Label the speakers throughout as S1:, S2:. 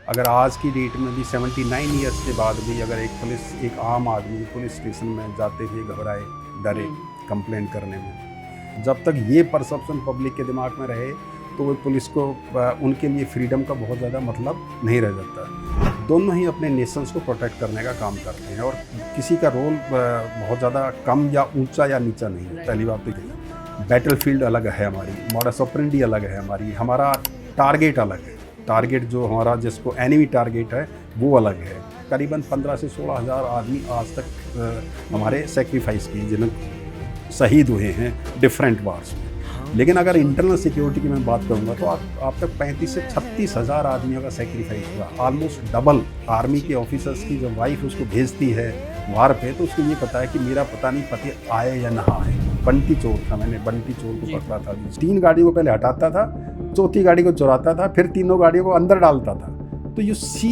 S1: अगर आज की डेट में भी 79 ईयर्स के बाद भी अगर एक आम आदमी पुलिस स्टेशन में जाते हुए घबराए, डरे कंप्लेंट करने में, जब तक ये परसेप्शन पब्लिक के दिमाग में रहे तो वो पुलिस को उनके लिए फ्रीडम का बहुत ज़्यादा मतलब नहीं रह जाता। दोनों ही अपने नेशंस को प्रोटेक्ट करने का काम करते हैं और किसी का रोल बहुत ज़्यादा कम या ऊंचा या नीचा नहीं है। पहली बात तो बैटल फील्ड अलग है हमारी, मॉडस ऑपरेंडी अलग है हमारी, हमारा टारगेट अलग है। टारगेट जो हमारा जिसको एनिमी टारगेट है वो अलग है। करीबन 15 से 16 हज़ार आदमी आज तक हमारे सेक्रीफाइस किए, जिन्हें शहीद हुए हैं डिफरेंट वार्स में। लेकिन अगर इंटरनल सिक्योरिटी की मैं बात करूंगा तो आप तक 35 से 36 हज़ार आदमियों का सेक्रीफाइस हुआ, ऑलमोस्ट डबल। आर्मी के ऑफिसर्स की जब वाइफ उसको भेजती है वार पे तो उसको ये पता है कि मेरा पता नहीं पति आए या ना आए। बंटी चोर था, मैंने बंटी चोर को पकड़ा था। 3 गाड़ियों को पहले हटाता था, चौथी गाड़ी को चुराता था, फिर तीनों गाड़ियों को अंदर डालता था। तो you see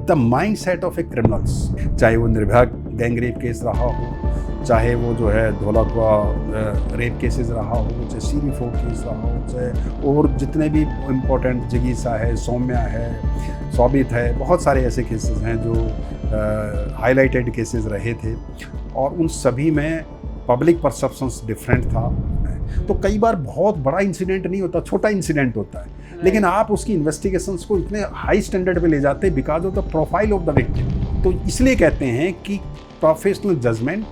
S1: the mind set of A criminals, चाहे वो निर्भया गैंग रेप केस रहा हो, चाहे वो जो है धौलाकुआ रेप केसेस रहा हो, चाहे सीरी फोर्ट केस रहा हो, चाहे और जितने भी इम्पोर्टेंट जिगीसा है, सौम्या है, सौबित है, बहुत सारे ऐसे केसेस हैं जो हाईलाइटेड केसेस रहे थे और उन सभी में पब्लिक परसेप्शंस डिफरेंट था। तो कई बार बहुत बड़ा इंसिडेंट नहीं होता, छोटा इंसिडेंट होता है, लेकिन आप उसकी इन्वेस्टिगेशंस को इतने हाई स्टैंडर्ड पे ले जाते हैं because of the profile of the victim. तो इसलिए कहते हैं कि professional judgment,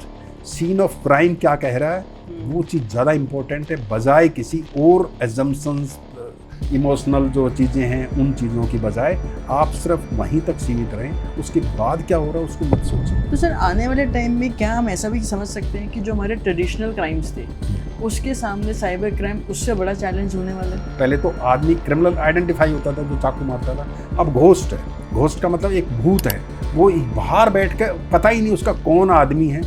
S1: scene of crime क्या कह रहा है वो चीज़ ज़्यादा इम्पोर्टेंट है, बजाय किसी और एजम्पशंस, इमोशनल जो चीज़ें हैं उन चीज़ों की बजाय आप सिर्फ वहीं तक सीमित रहें, उसके बाद क्या हो रहा है उसको मत सोचें।
S2: तो सर आने वाले टाइम में क्या हम ऐसा भी समझ सकते हैं कि जो हमारे ट्रेडिशनल क्राइम्स थे उसके सामने साइबर क्राइम उससे बड़ा चैलेंज होने वाला है?
S1: पहले तो आदमी क्रिमिनल आइडेंटिफाई होता था जो चाकू मारता था, अब घोस्ट है। घोस्ट का मतलब एक भूत है, वो बाहर बैठ के पता ही नहीं उसका कौन आदमी है,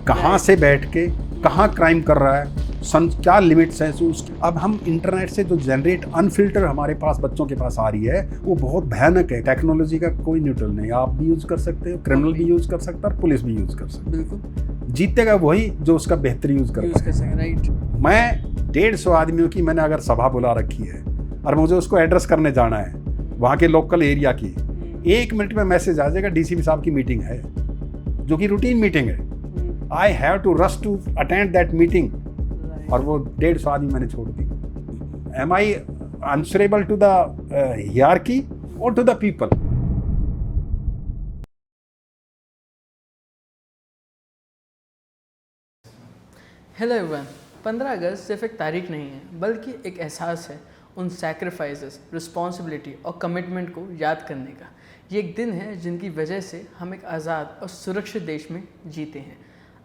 S1: कहाँ से बैठ के कहाँ क्राइम कर रहा है, क्या लिमिट्स हैं उसकी। अब हम इंटरनेट से जो जनरेट अनफिल्टर हमारे पास बच्चों के पास आ रही है वो बहुत भयानक है। टेक्नोलॉजी का कोई न्यूट्रल नहीं, आप भी यूज़ कर सकते हो, क्रिमिनल भी यूज़ कर सकता है और पुलिस भी यूज़ कर सकता है।
S2: बिल्कुल
S1: जीतेगा वही जो उसका बेहतर यूज़ कर
S2: सकेगा। राइट।
S1: मैं 150 आदमियों की मैंने अगर सभा बुला रखी है और मुझे उसको एड्रेस करने जाना है वहाँ के लोकल एरिया की, 1 मिनट में मैसेज आ जाएगा डीसीपी साहब की मीटिंग है, जो कि रूटीन मीटिंग है। I have to rush to attend that meeting, और वो 150 आदमी मैंने छोड़ दी। Am I answerable to the hierarchy और to the people?
S2: Hello everyone, 15 अगस्त सिर्फ एक तारीख नहीं है बल्कि एक एहसास है उन सैक्रिफाइसेस, रिस्पॉन्सिबिलिटी और कमिटमेंट को याद करने का। ये एक दिन है जिनकी वजह से हम एक आज़ाद और सुरक्षित देश में जीते हैं।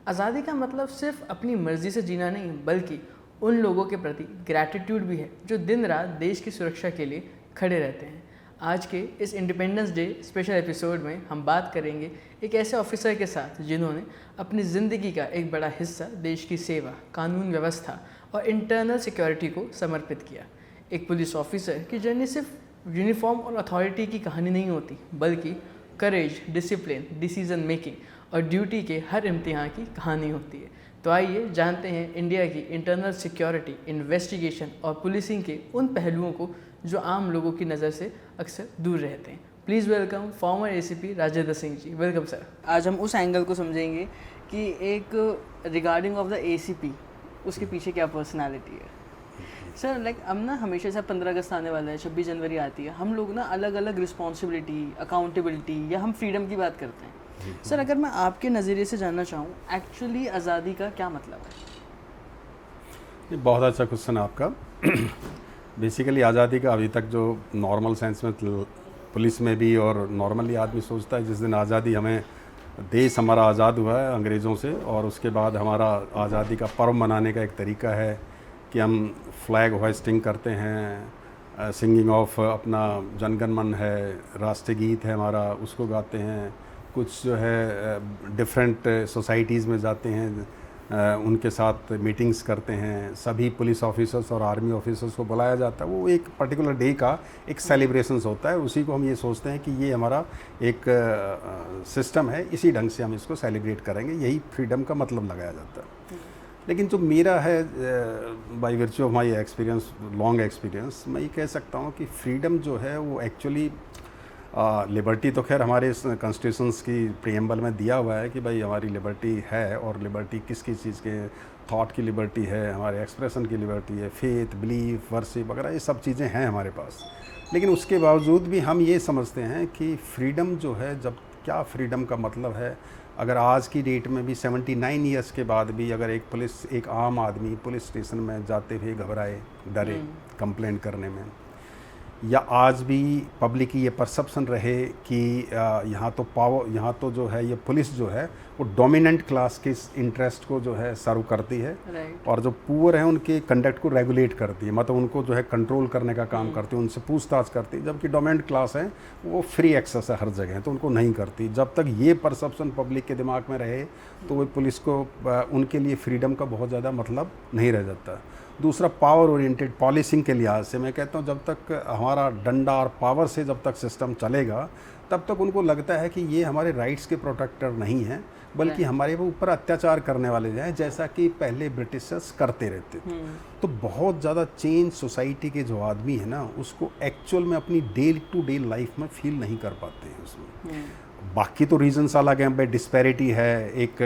S2: आज़ादी का मतलब सिर्फ अपनी मर्ज़ी से जीना नहीं बल्कि उन लोगों के प्रति ग्रैटिट्यूड भी है जो दिन रात देश की सुरक्षा के लिए खड़े रहते हैं। आज के इस इंडिपेंडेंस डे स्पेशल एपिसोड में हम बात करेंगे एक ऐसे ऑफिसर के साथ जिन्होंने अपनी ज़िंदगी का एक बड़ा हिस्सा देश की सेवा, कानून व्यवस्था और इंटरनल सिक्योरिटी को समर्पित किया। एक पुलिस ऑफिसर की जर्नी सिर्फ यूनिफॉर्म और अथॉरिटी की कहानी नहीं होती बल्कि करेज, डिसिप्लिन, डिसीजन मेकिंग और ड्यूटी के हर इम्तिहान की कहानी होती है। तो आइए जानते हैं इंडिया की इंटरनल सिक्योरिटी, इन्वेस्टिगेशन और पुलिसिंग के उन पहलुओं को जो आम लोगों की नज़र से अक्सर दूर रहते हैं। Please welcome former ACP Rajendra Singh ji. Welcome sir. आज हम उस एंगल को समझेंगे कि एक रिगार्डिंग ऑफ द एसीपी, उसके पीछे क्या पर्सनालिटी है। सर अब ना हमेशा से 15 अगस्त आने वाला है, 26 जनवरी आती है, हम लोग ना अलग अलग रिस्पॉन्सिबिलिटी, अकाउंटेबिलिटी या हम फ्रीडम की बात करते हैं। सर अगर मैं आपके नज़रिए से जानना चाहूँ एक्चुअली आज़ादी का क्या मतलब है?
S1: ये बहुत अच्छा क्वेश्चन आपका। बेसिकली आज़ादी का अभी तक जो नॉर्मल सेंस में पुलिस में भी और नॉर्मली आदमी सोचता है जिस दिन आज़ादी हमें देश हमारा आज़ाद हुआ है अंग्रेज़ों से, और उसके बाद हमारा आज़ादी का पर्व मनाने का एक तरीका है कि हम फ्लैग होइस्टिंग करते हैं, सिंगिंग ऑफ अपना जनगण मन है, राष्ट्रीय गीत है हमारा, उसको गाते हैं। कुछ जो है डिफरेंट सोसाइटीज़ में जाते हैं, उनके साथ मीटिंग्स करते हैं, सभी पुलिस ऑफिसर्स और आर्मी ऑफिसर्स को बुलाया जाता है। वो एक पर्टिकुलर डे का एक सेलिब्रेशंस होता है, उसी को हम ये सोचते हैं कि ये हमारा एक सिस्टम है, इसी ढंग से हम इसको सेलिब्रेट करेंगे, यही फ्रीडम का मतलब लगाया जाता है। लेकिन जो मेरा है bye virtue of my experience, long experience, मैं ये कह सकता हूँ कि फ्रीडम जो है वो एक्चुअली लिबर्टी तो खैर हमारे कॉन्स्टिट्यूशंस की प्रीएम्बल में दिया हुआ है कि भाई हमारी लिबर्टी है, और लिबर्टी किस किस चीज़ के, थॉट की लिबर्टी है, हमारे एक्सप्रेशन की लिबर्टी है, फेथ, बिलीफ, वर्शिप वगैरह ये सब चीज़ें हैं हमारे पास। लेकिन उसके बावजूद भी हम ये समझते हैं कि फ्रीडम जो है, जब क्या फ्रीडम का मतलब है, अगर आज की डेट में भी 79 ईयर्स के बाद भी अगर एक आम आदमी पुलिस स्टेशन में जाते हुए घबराए, डरे कंप्लेंट करने में, या आज भी पब्लिक की ये परसेप्शन रहे कि यहाँ तो जो है ये पुलिस जो है वो डोमिनेंट क्लास के इंटरेस्ट को जो है सर्व करती है, और जो पुअर है उनके कंडक्ट को रेगुलेट करती है, मतलब उनको जो है कंट्रोल करने का काम करती है, उनसे पूछताछ करती है, जबकि डोमिनेंट क्लास है वो फ्री एक्सेस है हर जगह, तो उनको नहीं करती। जब तक ये परसेप्शन पब्लिक के दिमाग में रहे तो वो पुलिस को उनके लिए फ्रीडम का बहुत ज़्यादा मतलब नहीं रह जाता। दूसरा, पावर ओरिएंटेड पॉलिसिंग के लिहाज से मैं कहता हूँ जब तक हमारा डंडा और पावर से जब तक सिस्टम चलेगा तब तक उनको लगता है कि ये हमारे राइट्स के प्रोटेक्टर नहीं हैं, बल्कि हमारे ऊपर अत्याचार करने वाले हैं, जैसा कि पहले ब्रिटिशर्स करते रहते थे। तो बहुत ज़्यादा चेंज सोसाइटी के जो आदमी है ना, उसको एक्चुअल में अपनी डे टू डे लाइफ में फील नहीं कर पाते हैं उसमें। बाकी तो रीजंस अलग हैं भाई, डिस्पैरिटी है, एक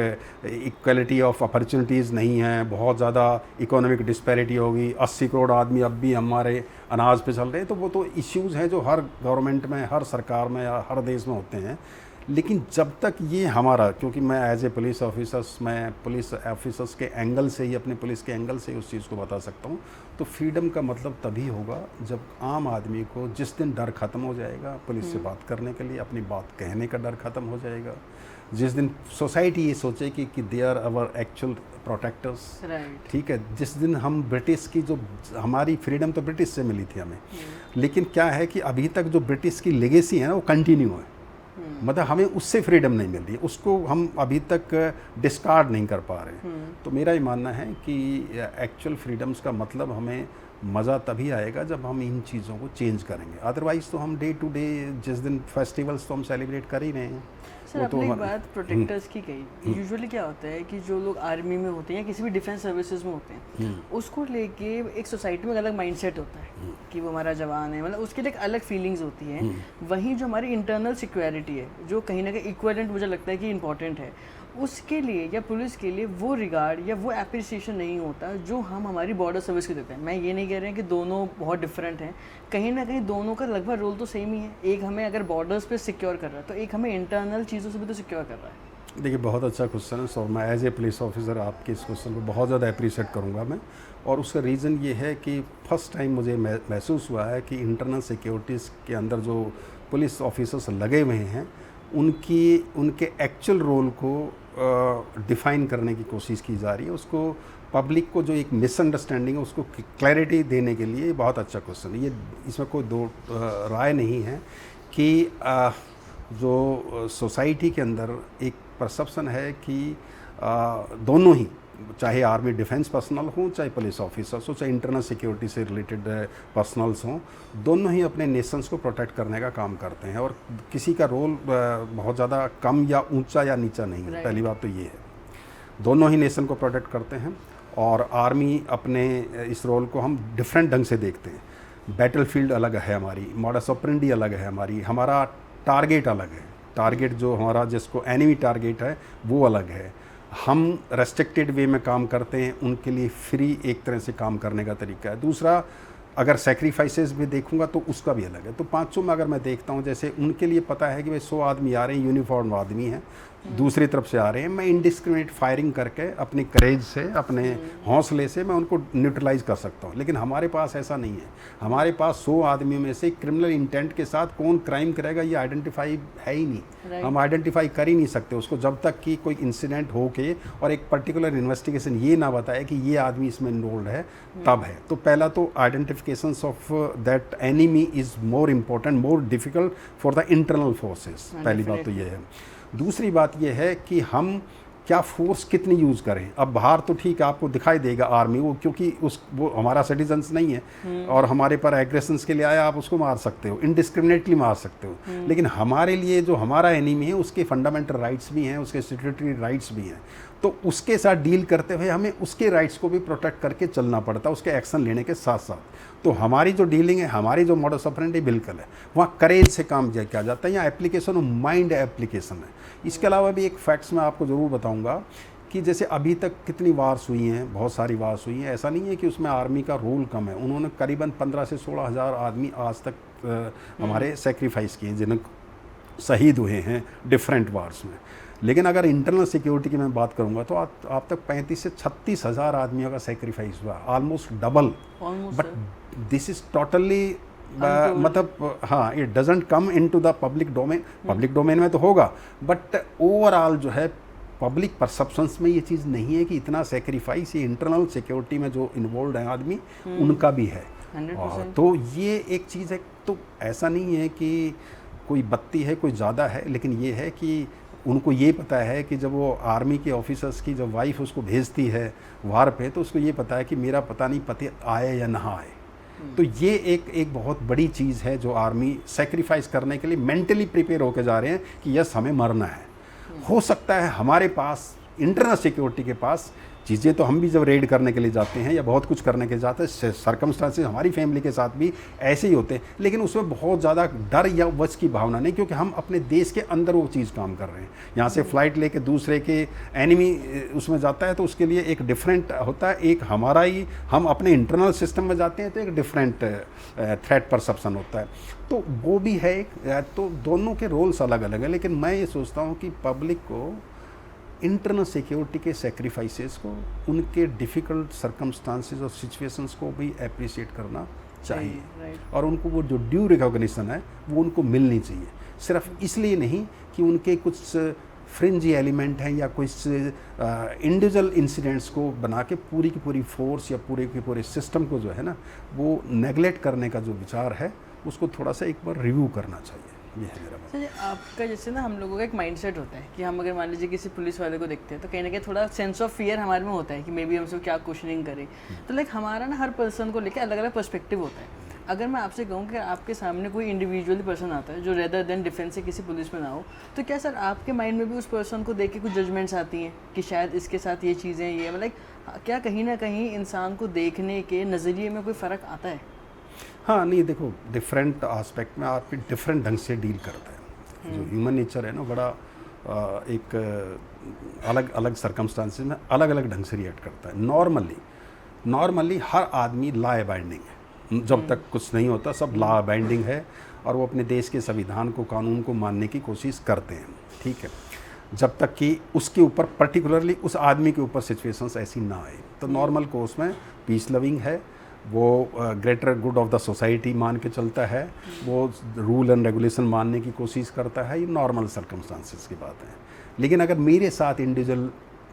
S1: इक्वलिटी ऑफ अपॉर्चुनिटीज़ नहीं है, बहुत ज़्यादा इकोनॉमिक डिस्पैरिटी होगी, 80 करोड़ आदमी अब भी हमारे अनाज पे चल रहे हैं, तो वो तो इश्यूज़ हैं जो हर गवर्नमेंट में, हर सरकार में या हर देश में होते हैं। लेकिन जब तक ये हमारा, क्योंकि मैं एज ए पुलिस ऑफिसर्स, मैं पुलिस ऑफिसर्स के एंगल से ही, अपने पुलिस के एंगल से उस चीज़ को बता सकता हूँ, तो फ्रीडम का मतलब तभी होगा जब आम आदमी को जिस दिन डर ख़त्म हो जाएगा पुलिस से बात करने के लिए, अपनी बात कहने का डर ख़त्म हो जाएगा, जिस दिन सोसाइटी ये सोचेगी कि they are our actual protectors, ठीक है, जिस दिन हम ब्रिटिश की जो हमारी फ्रीडम तो ब्रिटिश से मिली थी हमें, लेकिन क्या है कि अभी तक जो ब्रिटिश की लेगेसी है ना वो कंटिन्यू है, मतलब हमें उससे फ्रीडम नहीं मिल रही है, उसको हम अभी तक डिस्कार्ड नहीं कर पा रहे। तो मेरा ये मानना है कि एक्चुअल फ्रीडम्स का मतलब हमें मज़ा तभी आएगा जब हम इन चीज़ों को चेंज करेंगे, अदरवाइज़ तो हम डे टू डे जिस दिन फेस्टिवल्स तो हम सेलिब्रेट कर ही रहे हैं।
S2: सर, आपने एक बात प्रोटेक्टर्स की कही, यूजुअली क्या होता है कि जो लोग आर्मी में होते हैं या किसी भी डिफेंस सर्विसेज में होते हैं, उसको लेके एक सोसाइटी में एक अलग माइंडसेट होता है कि वो हमारा जवान है, मतलब उसके लिए एक अलग फीलिंग्स होती है। वहीं जो हमारी इंटरनल सिक्योरिटी है, जो कहीं ना कहीं इक्विवेलेंट मुझे लगता है कि इंपॉर्टेंट है, उसके लिए या पुलिस के लिए वो रिगार्ड या वो एप्रिसिएशन नहीं होता जो हम हमारी बॉर्डर सर्विस को देते हैं। मैं ये नहीं कह रहे हैं कि दोनों बहुत डिफरेंट हैं, कहीं ना कहीं दोनों का लगभग रोल तो सेम ही है। एक हमें अगर बॉर्डर्स पे सिक्योर कर रहा है तो एक हमें इंटरनल चीज़ों से भी तो सिक्योर कर रहा है।
S1: देखिए, बहुत अच्छा क्वेश्चन है, सो मैं एज ए पुलिस ऑफिसर आपके इस क्वेश्चन को बहुत ज़्यादा अप्रिशिएट करूँगा मैं, और उसका रीज़न ये है कि फर्स्ट टाइम मुझे महसूस हुआ है कि इंटरनल सिक्योरिटीज़ के अंदर जो पुलिस ऑफिसर्स लगे हुए हैं उनके एक्चुअल रोल को डिफ़ाइन करने की कोशिश की जा रही है, उसको पब्लिक को जो एक मिसअंडरस्टैंडिंग है उसको क्लैरिटी देने के लिए बहुत अच्छा क्वेश्चन है ये। इसमें कोई दो राय नहीं है कि जो सोसाइटी के अंदर एक परसेप्शन है कि दोनों ही, चाहे आर्मी डिफेंस पर्सनल हों, चाहे पुलिस ऑफिसर्स हो, चाहे इंटरनल सिक्योरिटी से रिलेटेड पर्सनल्स हों, दोनों ही अपने नेशंस को प्रोटेक्ट करने का काम करते हैं, और किसी का रोल बहुत ज़्यादा कम या ऊंचा या नीचा नहीं है। पहली बात तो ये है, दोनों ही नेशन को प्रोटेक्ट करते हैं, और आर्मी अपने इस रोल को हम डिफरेंट ढंग से देखते हैं। बैटलफील्ड अलग है हमारी, मॉडस ऑपरेंडी अलग है हमारा टारगेट अलग है, टारगेट जो हमारा जिसको एनिमी टारगेट है वो अलग है। हम रेस्ट्रिक्टेड वे में काम करते हैं, उनके लिए फ्री एक तरह से काम करने का तरीका है। दूसरा, अगर सेक्रीफाइसेस भी देखूंगा तो उसका भी अलग है। तो पाँचों में अगर मैं देखता हूं, जैसे उनके लिए पता है कि भाई 100 आदमी आ रहे हैं, यूनिफॉर्म आदमी हैं, दूसरी तरफ से आ रहे हैं, मैं इनडिस्क्रिमिनेट फायरिंग करके अपनी करेज से, अपने हौसले से मैं उनको न्यूट्रलाइज कर सकता हूं। लेकिन हमारे पास ऐसा नहीं है। हमारे पास 100 आदमियों में से क्रिमिनल इंटेंट के साथ कौन क्राइम करेगा ये आइडेंटिफाई है ही नहीं। हम आइडेंटिफाई कर ही नहीं सकते उसको जब तक कि कोई इंसिडेंट हो के और एक पर्टिकुलर इन्वेस्टिगेशन ये ना बताए कि ये आदमी इसमें इन्वॉल्व है, तब है। तो पहला तो identification of that enemy is more important, more difficult for the internal forces. पहली बात तो ये है। दूसरी बात यह है कि हम क्या फोर्स कितनी यूज़ करें। अब बाहर तो ठीक है, आपको दिखाई देगा आर्मी, वो क्योंकि वो हमारा सिटीजन्स नहीं है और हमारे पर एग्रेशंस के लिए आया, आप उसको मार सकते हो, इनडिस्क्रिमिनेटली मार सकते हो। लेकिन हमारे लिए जो हमारा एनिमी है उसके फंडामेंटल राइट्स भी हैं, उसके स्टैट्यूटरी राइट्स भी हैं, तो उसके साथ डील करते हुए हमें उसके राइट्स को भी प्रोटेक्ट करके चलना पड़ता है, उसके एक्शन लेने के साथ साथ। तो हमारी जो डीलिंग है, हमारी जो मॉडस ऑपरेंडी बिल्कुल है, वहाँ करेज से काम किया जाता है, या एप्लीकेशन ऑफ माइंड एप्लीकेशन है। इसके अलावा भी एक फैक्ट्स मैं आपको ज़रूर बताऊंगा कि जैसे अभी तक कितनी वार्स हुई हैं, बहुत सारी वार्स हुई हैं, ऐसा नहीं है कि उसमें आर्मी का रोल कम है। उन्होंने करीबन 15 से 16 हज़ार आदमी आज तक हमारे सेक्रीफाइस किए, जिन्हें शहीद हुए हैं डिफरेंट वार्स में। लेकिन अगर इंटरनल सिक्योरिटी की मैं बात करूंगा तो आप तक 35 से 36 हज़ार आदमियों का सेक्रीफाइस हुआ, almost double. But this is totally मतलब हाँ, it doesn't come into the public domain. Public domain में तो होगा, बट ओवरऑल जो है पब्लिक परसेप्शंस में ये चीज़ नहीं है कि इतना सेक्रीफाइस ये इंटरनल सिक्योरिटी में जो इन्वॉल्व है आदमी, उनका भी है। तो ये एक चीज़ है। तो ऐसा नहीं है कि कोई बत्ती है कोई ज़्यादा है, लेकिन ये है कि उनको ये पता है कि जब वो आर्मी के ऑफिसर्स की जब वाइफ उसको भेजती है वार पे, तो उसको ये पता है कि मेरा पता नहीं पति आए या ना आए। तो ये एक बहुत बड़ी चीज़ है जो आर्मी सेक्रीफाइस करने के लिए मेंटली प्रिपेयर होकर जा रहे हैं कि यस हमें मरना है। हो सकता है हमारे पास इंटरनल सिक्योरिटी के पास चीज़ें, तो हम भी जब रेड करने के लिए जाते हैं या बहुत कुछ करने के जाते हैं, सर्कमस्टांसेस हमारी फैमिली के साथ भी ऐसे ही होते हैं, लेकिन उसमें बहुत ज़्यादा डर या वश की भावना नहीं, क्योंकि हम अपने देश के अंदर वो चीज़ काम कर रहे हैं। यहाँ से फ़्लाइट लेके दूसरे के एनिमी उसमें जाता है तो उसके लिए एक डिफरेंट होता है, एक हमारा ही हम अपने इंटरनल सिस्टम में जाते हैं तो एक डिफरेंट थ्रेट परसेप्शन होता है। तो वो भी है एक, तो दोनों के रोल्स अलग अलग हैं। लेकिन मैं ये सोचता हूँ कि पब्लिक को इंटरनल सिक्योरिटी के सेक्रीफाइसेस को, उनके डिफ़िकल्ट सर्कमस्टांसेस और सिचुएशंस को भी अप्रिशिएट करना चाहिए, और उनको वो जो ड्यू रिकॉग्निशन है वो उनको मिलनी चाहिए। सिर्फ इसलिए नहीं कि उनके कुछ फ्रिंजी एलिमेंट हैं या कुछ इंडिविजुअल इंसिडेंट्स को बना के पूरी की पूरी फोर्स या पूरे के पूरे सिस्टम को जो है ना वो नेगलेक्ट करने का जो विचार है, उसको थोड़ा सा एक बार रिव्यू करना चाहिए। ये है मेरा बात।
S2: सर, आपका जैसे ना हम लोगों का एक माइंडसेट होता है कि हम अगर मान लीजिए किसी पुलिस वाले को देखते हैं तो कहीं ना कहीं थोड़ा सेंस ऑफ फियर हमारे में होता है कि मे बी हमसे क्या क्वेश्चनिंग करे। तो लाइक हमारा ना हर पर्सन को लेकर अलग अलग पर्सपेक्टिव होता है। अगर मैं आपसे कहूँ कि आपके सामने कोई इंडिविजुअल पर्सन आता है जो रेदर देन डिफेंस से किसी पुलिस में ना हो, तो क्या सर आपके माइंड में भी उस पर्सन को देख के कुछ जजमेंट्स आती हैं कि शायद इसके साथ ये चीज़ें, ये मतलब क्या कहीं ना कहीं इंसान को देखने के नज़रिए में कोई फ़र्क आता है?
S1: हाँ, नहीं देखो, डिफरेंट आस्पेक्ट में आप डिफरेंट ढंग से डील करते हैं। जो ह्यूमन नेचर है ना, बड़ा एक अलग अलग सर्कमस्टांसेस में अलग अलग ढंग से रिएक्ट करता है। नॉर्मली हर आदमी लॉ अबाइडिंग है, जब तक कुछ नहीं होता सब लॉ अबाइडिंग है, और वो अपने देश के संविधान को, कानून को मानने की कोशिश करते हैं, ठीक है, जब तक कि उसके ऊपर पर्टिकुलरली उस आदमी के ऊपर सिचुएशंस ऐसी ना आए। तो नॉर्मल कोर्स में पीस लविंग है, वो greater good of the society मान के चलता है, वो रूल एंड रेगुलेशन मानने की कोशिश करता है। ये नॉर्मल सर्कमस्टांसेस की बात है। लेकिन अगर मेरे साथ इंडिविजुअल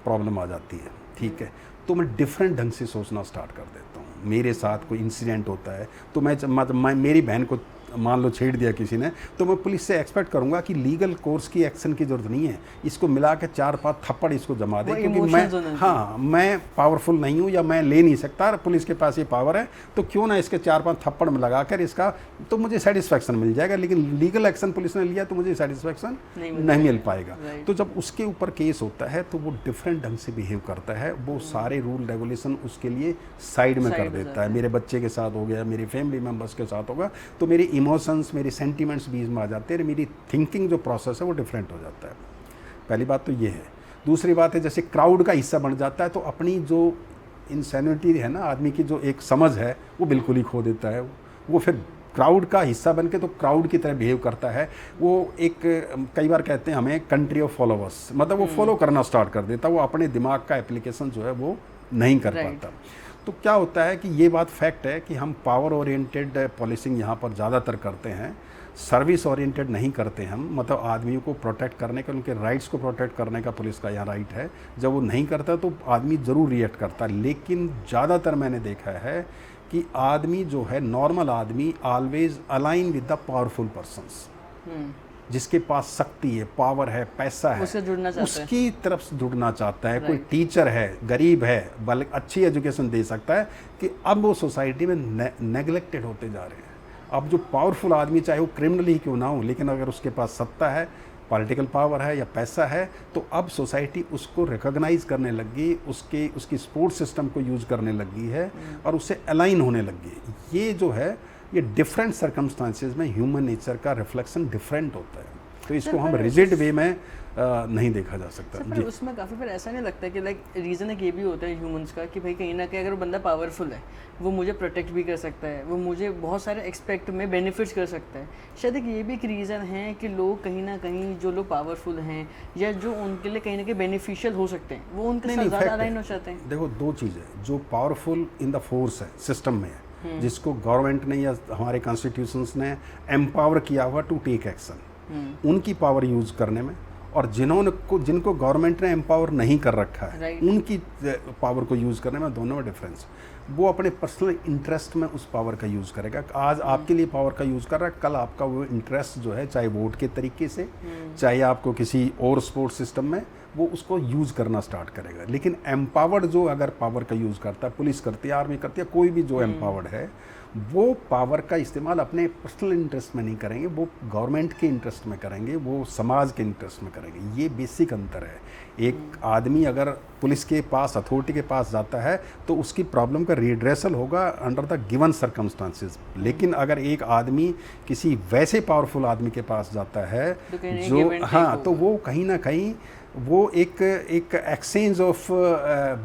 S1: प्रॉब्लम आ जाती है, ठीक है, तो मैं डिफरेंट ढंग से सोचना स्टार्ट कर देता हूँ। मेरे साथ कोई इंसिडेंट होता है तो मैं मेरी बहन को मान लो छेड़ दिया किसी ने, तो मैं पुलिस से एक्सपेक्ट करूंगा कि लीगल कोर्स की एक्शन की जरूरत नहीं है, इसको मिला के 4-5 थप्पड़ इसको जमा दे, क्योंकि मैं पावरफुल नहीं हूँ या मैं ले नहीं सकता, पुलिस के पास ये पावर है, तो क्यों ना इसके 4-5 थप्पड़ में लगा कर इसका, तो मुझे सेटिस्फैक्शन मिल जाएगा। लेकिन लीगल एक्शन पुलिस ने लिया तो मुझे सेटिस्फैक्शन नहीं मिल पाएगा। तो जब उसके ऊपर केस होता है तो वो डिफरेंट ढंग से बिहेव करता है, वो सारे रूल रेगुलेशन उसके लिए साइड में कर देता है। मेरे बच्चे के साथ हो गया, मेरी फैमिली मेम्बर्स के साथ होगा, तो मेरी इमोशंस, मेरे सेंटिमेंट्स बीच में आ जाते हैं, मेरी थिंकिंग जो प्रोसेस है वो डिफरेंट हो जाता है। पहली बात तो ये है। दूसरी बात है, जैसे क्राउड का हिस्सा बन जाता है तो अपनी जो इंसैनिटी है ना, आदमी की जो एक समझ है वो बिल्कुल ही खो देता है। वो फिर क्राउड का हिस्सा बन के तो क्राउड की तरह बिहेव करता है। वो एक, कई बार कहते हैं हमें कंट्री ऑफ फॉलोवर्स, मतलब वो फॉलो करना स्टार्ट कर देता, वो अपने दिमाग का एप्लीकेशन जो है वो नहीं कर पाता। तो क्या होता है कि ये बात फैक्ट है कि हम पावर ओरिएंटेड पॉलिसिंग यहाँ पर ज़्यादातर करते हैं, सर्विस ओरिएंटेड नहीं करते हम। मतलब आदमियों को प्रोटेक्ट करने का, उनके राइट्स को प्रोटेक्ट करने का पुलिस का यहाँ राइट है। जब वो नहीं करता तो आदमी ज़रूर रिएक्ट करता है। लेकिन ज़्यादातर मैंने देखा है कि आदमी जो है, नॉर्मल आदमी always align with the powerful persons. जिसके पास शक्ति है, पावर है, पैसा है,
S2: उससे जुड़ना चाहता है।
S1: उसकी तरफ से जुड़ना चाहता है। कोई
S2: Right.
S1: टीचर है, गरीब है, बल्कि अच्छी एजुकेशन दे सकता है, कि अब वो सोसाइटी में नेग्लेक्टेड होते जा रहे हैं। अब जो पावरफुल आदमी, चाहे वो क्रिमिनल ही क्यों ना हो, लेकिन अगर उसके पास सत्ता है, पॉलिटिकल पावर है या पैसा है, तो अब सोसाइटी उसको रिकॉग्नाइज करने लगी, उसकी सपोर्ट सिस्टम को यूज़ करने लगी है और उससे अलाइन होने लगी। ये जो है, ये डिफरेंट सर्कमस्टांसेस में ह्यूमन नेचर का रिफ्लेक्शन डिफरेंट होता है, तो इसको हम रिजिड वे में नहीं देखा जा सकता।
S2: पर उसमें काफ़ी बार ऐसा नहीं लगता कि लाइक रीज़न एक ये भी होता है ह्यूमंस का कि भाई कहीं ना कहीं अगर वो बंदा पावरफुल है, वो मुझे प्रोटेक्ट भी कर सकता है, वो मुझे बहुत सारे एक्सपेक्ट में बेनिफिट्स कर सकता है। शायद एक ये भी एक रीज़न है कि लोग कहीं ना कहीं, जो लोग पावरफुल हैं या जो उनके लिए कहीं ना कहीं बेनिफिशियल हो सकते हैं, वो उनके साथ ज़्यादा अलाइन हो जाते हैं।
S1: देखो, दो चीज़ें, जो पावरफुल इन द फोर्स है, सिस्टम में है, जिसको गवर्नमेंट ने या हमारे कॉन्स्टिट्यूशंस ने एम्पावर किया हुआ टू टेक एक्शन, उनकी पावर यूज़ करने में, और जिनको गवर्नमेंट ने एम्पावर नहीं कर रखा है,
S2: Right.
S1: उनकी पावर को यूज़ करने में दोनों में डिफरेंस। वो अपने पर्सनल इंटरेस्ट में उस पावर का यूज़ करेगा। आज आपके लिए पावर का यूज़ कर रहा है, कल आपका वो इंटरेस्ट जो है, चाहे वोट के तरीके से, चाहे आपको किसी और सपोर्ट सिस्टम में, वो उसको यूज़ करना स्टार्ट करेगा। लेकिन एम्पावर्ड जो अगर पावर का यूज़ करता है, पुलिस करती है, आर्मी करती है, कोई भी जो एम्पावर्ड है, वो पावर का इस्तेमाल अपने पर्सनल इंटरेस्ट में नहीं करेंगे, वो गवर्नमेंट के इंटरेस्ट में करेंगे, वो समाज के इंटरेस्ट में करेंगे। ये बेसिक अंतर है। एक आदमी अगर पुलिस के पास, अथॉरिटी के पास जाता है, तो उसकी प्रॉब्लम का रिड्रेसल होगा अंडर द गिवन सर्कमस्टांसेस। लेकिन अगर एक आदमी किसी वैसे पावरफुल आदमी के पास जाता है जो, हाँ, तो वो कहीं ना कहीं वो एक एक्सचेंज ऑफ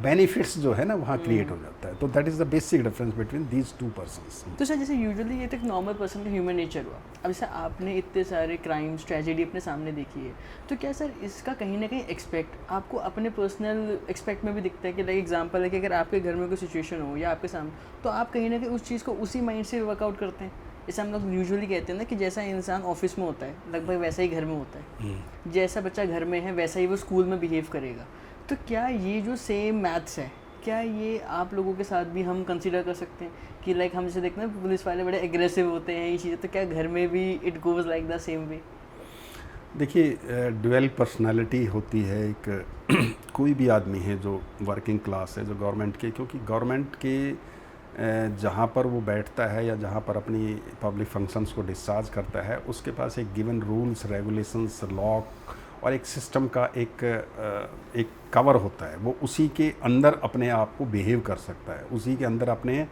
S1: बेनिफिट्स जो है ना, वहाँ क्रिएट हो जाता है। तो that is the basic difference between these two persons.
S2: तो सर, जैसे यूजुअली ये तो एक नॉर्मल पर्सन का ह्यूमन नेचर हुआ, अब जैसे आपने इतने सारे क्राइम्स, ट्रेजेडी अपने सामने देखी है, तो क्या सर इसका कहीं ना कहीं एक्सपेक्ट आपको अपने पर्सनल एक्सपेक्ट में भी दिखता है कि लाइक एग्जांपल है कि अगर आपके घर में कोई सिचुएशन हो या आपके सामने, तो आप कहीं ना कहीं उस चीज़ को उसी माइंड से वर्कआउट करते हैं? जैसे हम लोग यूजुअली कहते हैं ना कि जैसा इंसान ऑफिस में होता है, लगभग वैसा ही घर में होता है, जैसा बच्चा घर में है वैसा ही वो स्कूल में बिहेव करेगा। तो क्या ये जो सेम मैथ्स है, क्या ये आप लोगों के साथ भी हम कंसीडर कर सकते हैं कि लाइक हम जैसे देखते हैं पुलिस वाले बड़े एग्रेसिव होते हैं, ये चीज़ें, तो क्या घर में भी it goes like the same way?
S1: देखिए, ड्यूअल पर्सनालिटी होती है एक कोई भी आदमी है जो वर्किंग क्लास है, जो गवर्नमेंट के, क्योंकि गवर्नमेंट के जहाँ पर वो बैठता है या जहाँ पर अपनी पब्लिक फंक्शंस को डिस्चार्ज करता है, उसके पास एक गिवन रूल्स, रेगुलेशंस, लॉ और एक सिस्टम का एक कवर होता है। वो उसी के अंदर अपने आप को बिहेव कर सकता है, उसी के अंदर अपने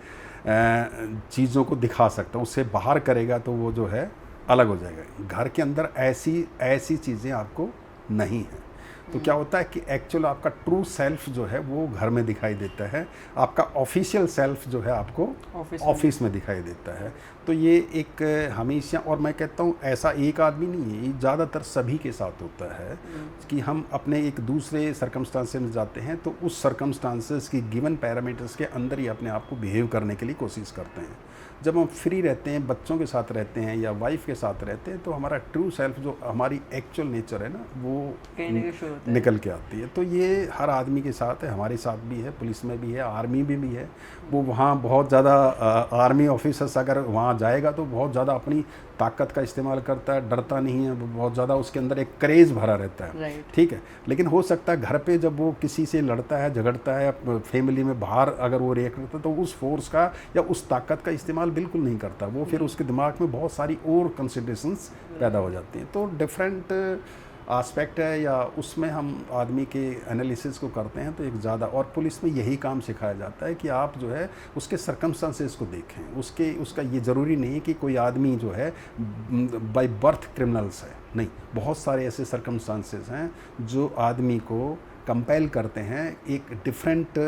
S1: चीज़ों को दिखा सकता है। उससे बाहर करेगा तो वो जो है अलग हो जाएगा। घर के अंदर ऐसी चीज़ें आपको नहीं हैं। तो क्या होता है कि एक्चुअल आपका ट्रू सेल्फ जो है वो घर में दिखाई देता है, आपका ऑफिशियल सेल्फ जो है आपको ऑफिस में दिखाई देता है। तो ये एक हमेशा, और मैं कहता हूँ ऐसा एक आदमी नहीं है, ये ज़्यादातर सभी के साथ होता है कि हम अपने एक दूसरे सर्कमस्टांसेस में जाते हैं तो उस सर्कमस्टांसेस की गिवन पैरामीटर्स के अंदर ही अपने आप को बिहेव करने के लिए कोशिश करते हैं। जब हम फ्री रहते हैं, बच्चों के साथ रहते हैं या वाइफ के साथ रहते हैं, तो हमारा ट्रू सेल्फ जो हमारी एक्चुअल नेचर है ना, वो निकल के आती है। तो ये हर आदमी के साथ है, हमारे साथ भी है, पुलिस में भी है, आर्मी में भी है। वो वहाँ बहुत ज़्यादा आर्मी ऑफिसर्स अगर वहाँ जाएगा तो बहुत ज़्यादा अपनी ताकत का इस्तेमाल करता है, डरता नहीं है, बहुत ज़्यादा उसके अंदर एक क्रेज़ भरा रहता है, ठीक है। लेकिन हो सकता है घर पे जब वो किसी से लड़ता है, झगड़ता है, फैमिली में बाहर अगर वो रिएक्ट करता है, तो उस फोर्स का या उस ताकत का इस्तेमाल बिल्कुल नहीं करता। वो फिर उसके दिमाग में बहुत सारी और कंसिडरेशंस पैदा हो जाती हैं। तो डिफरेंट आस्पेक्ट है, या उसमें हम आदमी के एनालिसिस को करते हैं तो एक ज़्यादा, और पुलिस में यही काम सिखाया जाता है कि आप जो है उसके सर्कमस्टांसेस को देखें। उसका ये ज़रूरी नहीं है कि कोई आदमी जो है बाय बर्थ क्रिमिनल्स है, नहीं, बहुत सारे ऐसे सर्कमस्टांसेस हैं जो आदमी को कंपेल करते हैं एक डिफरेंट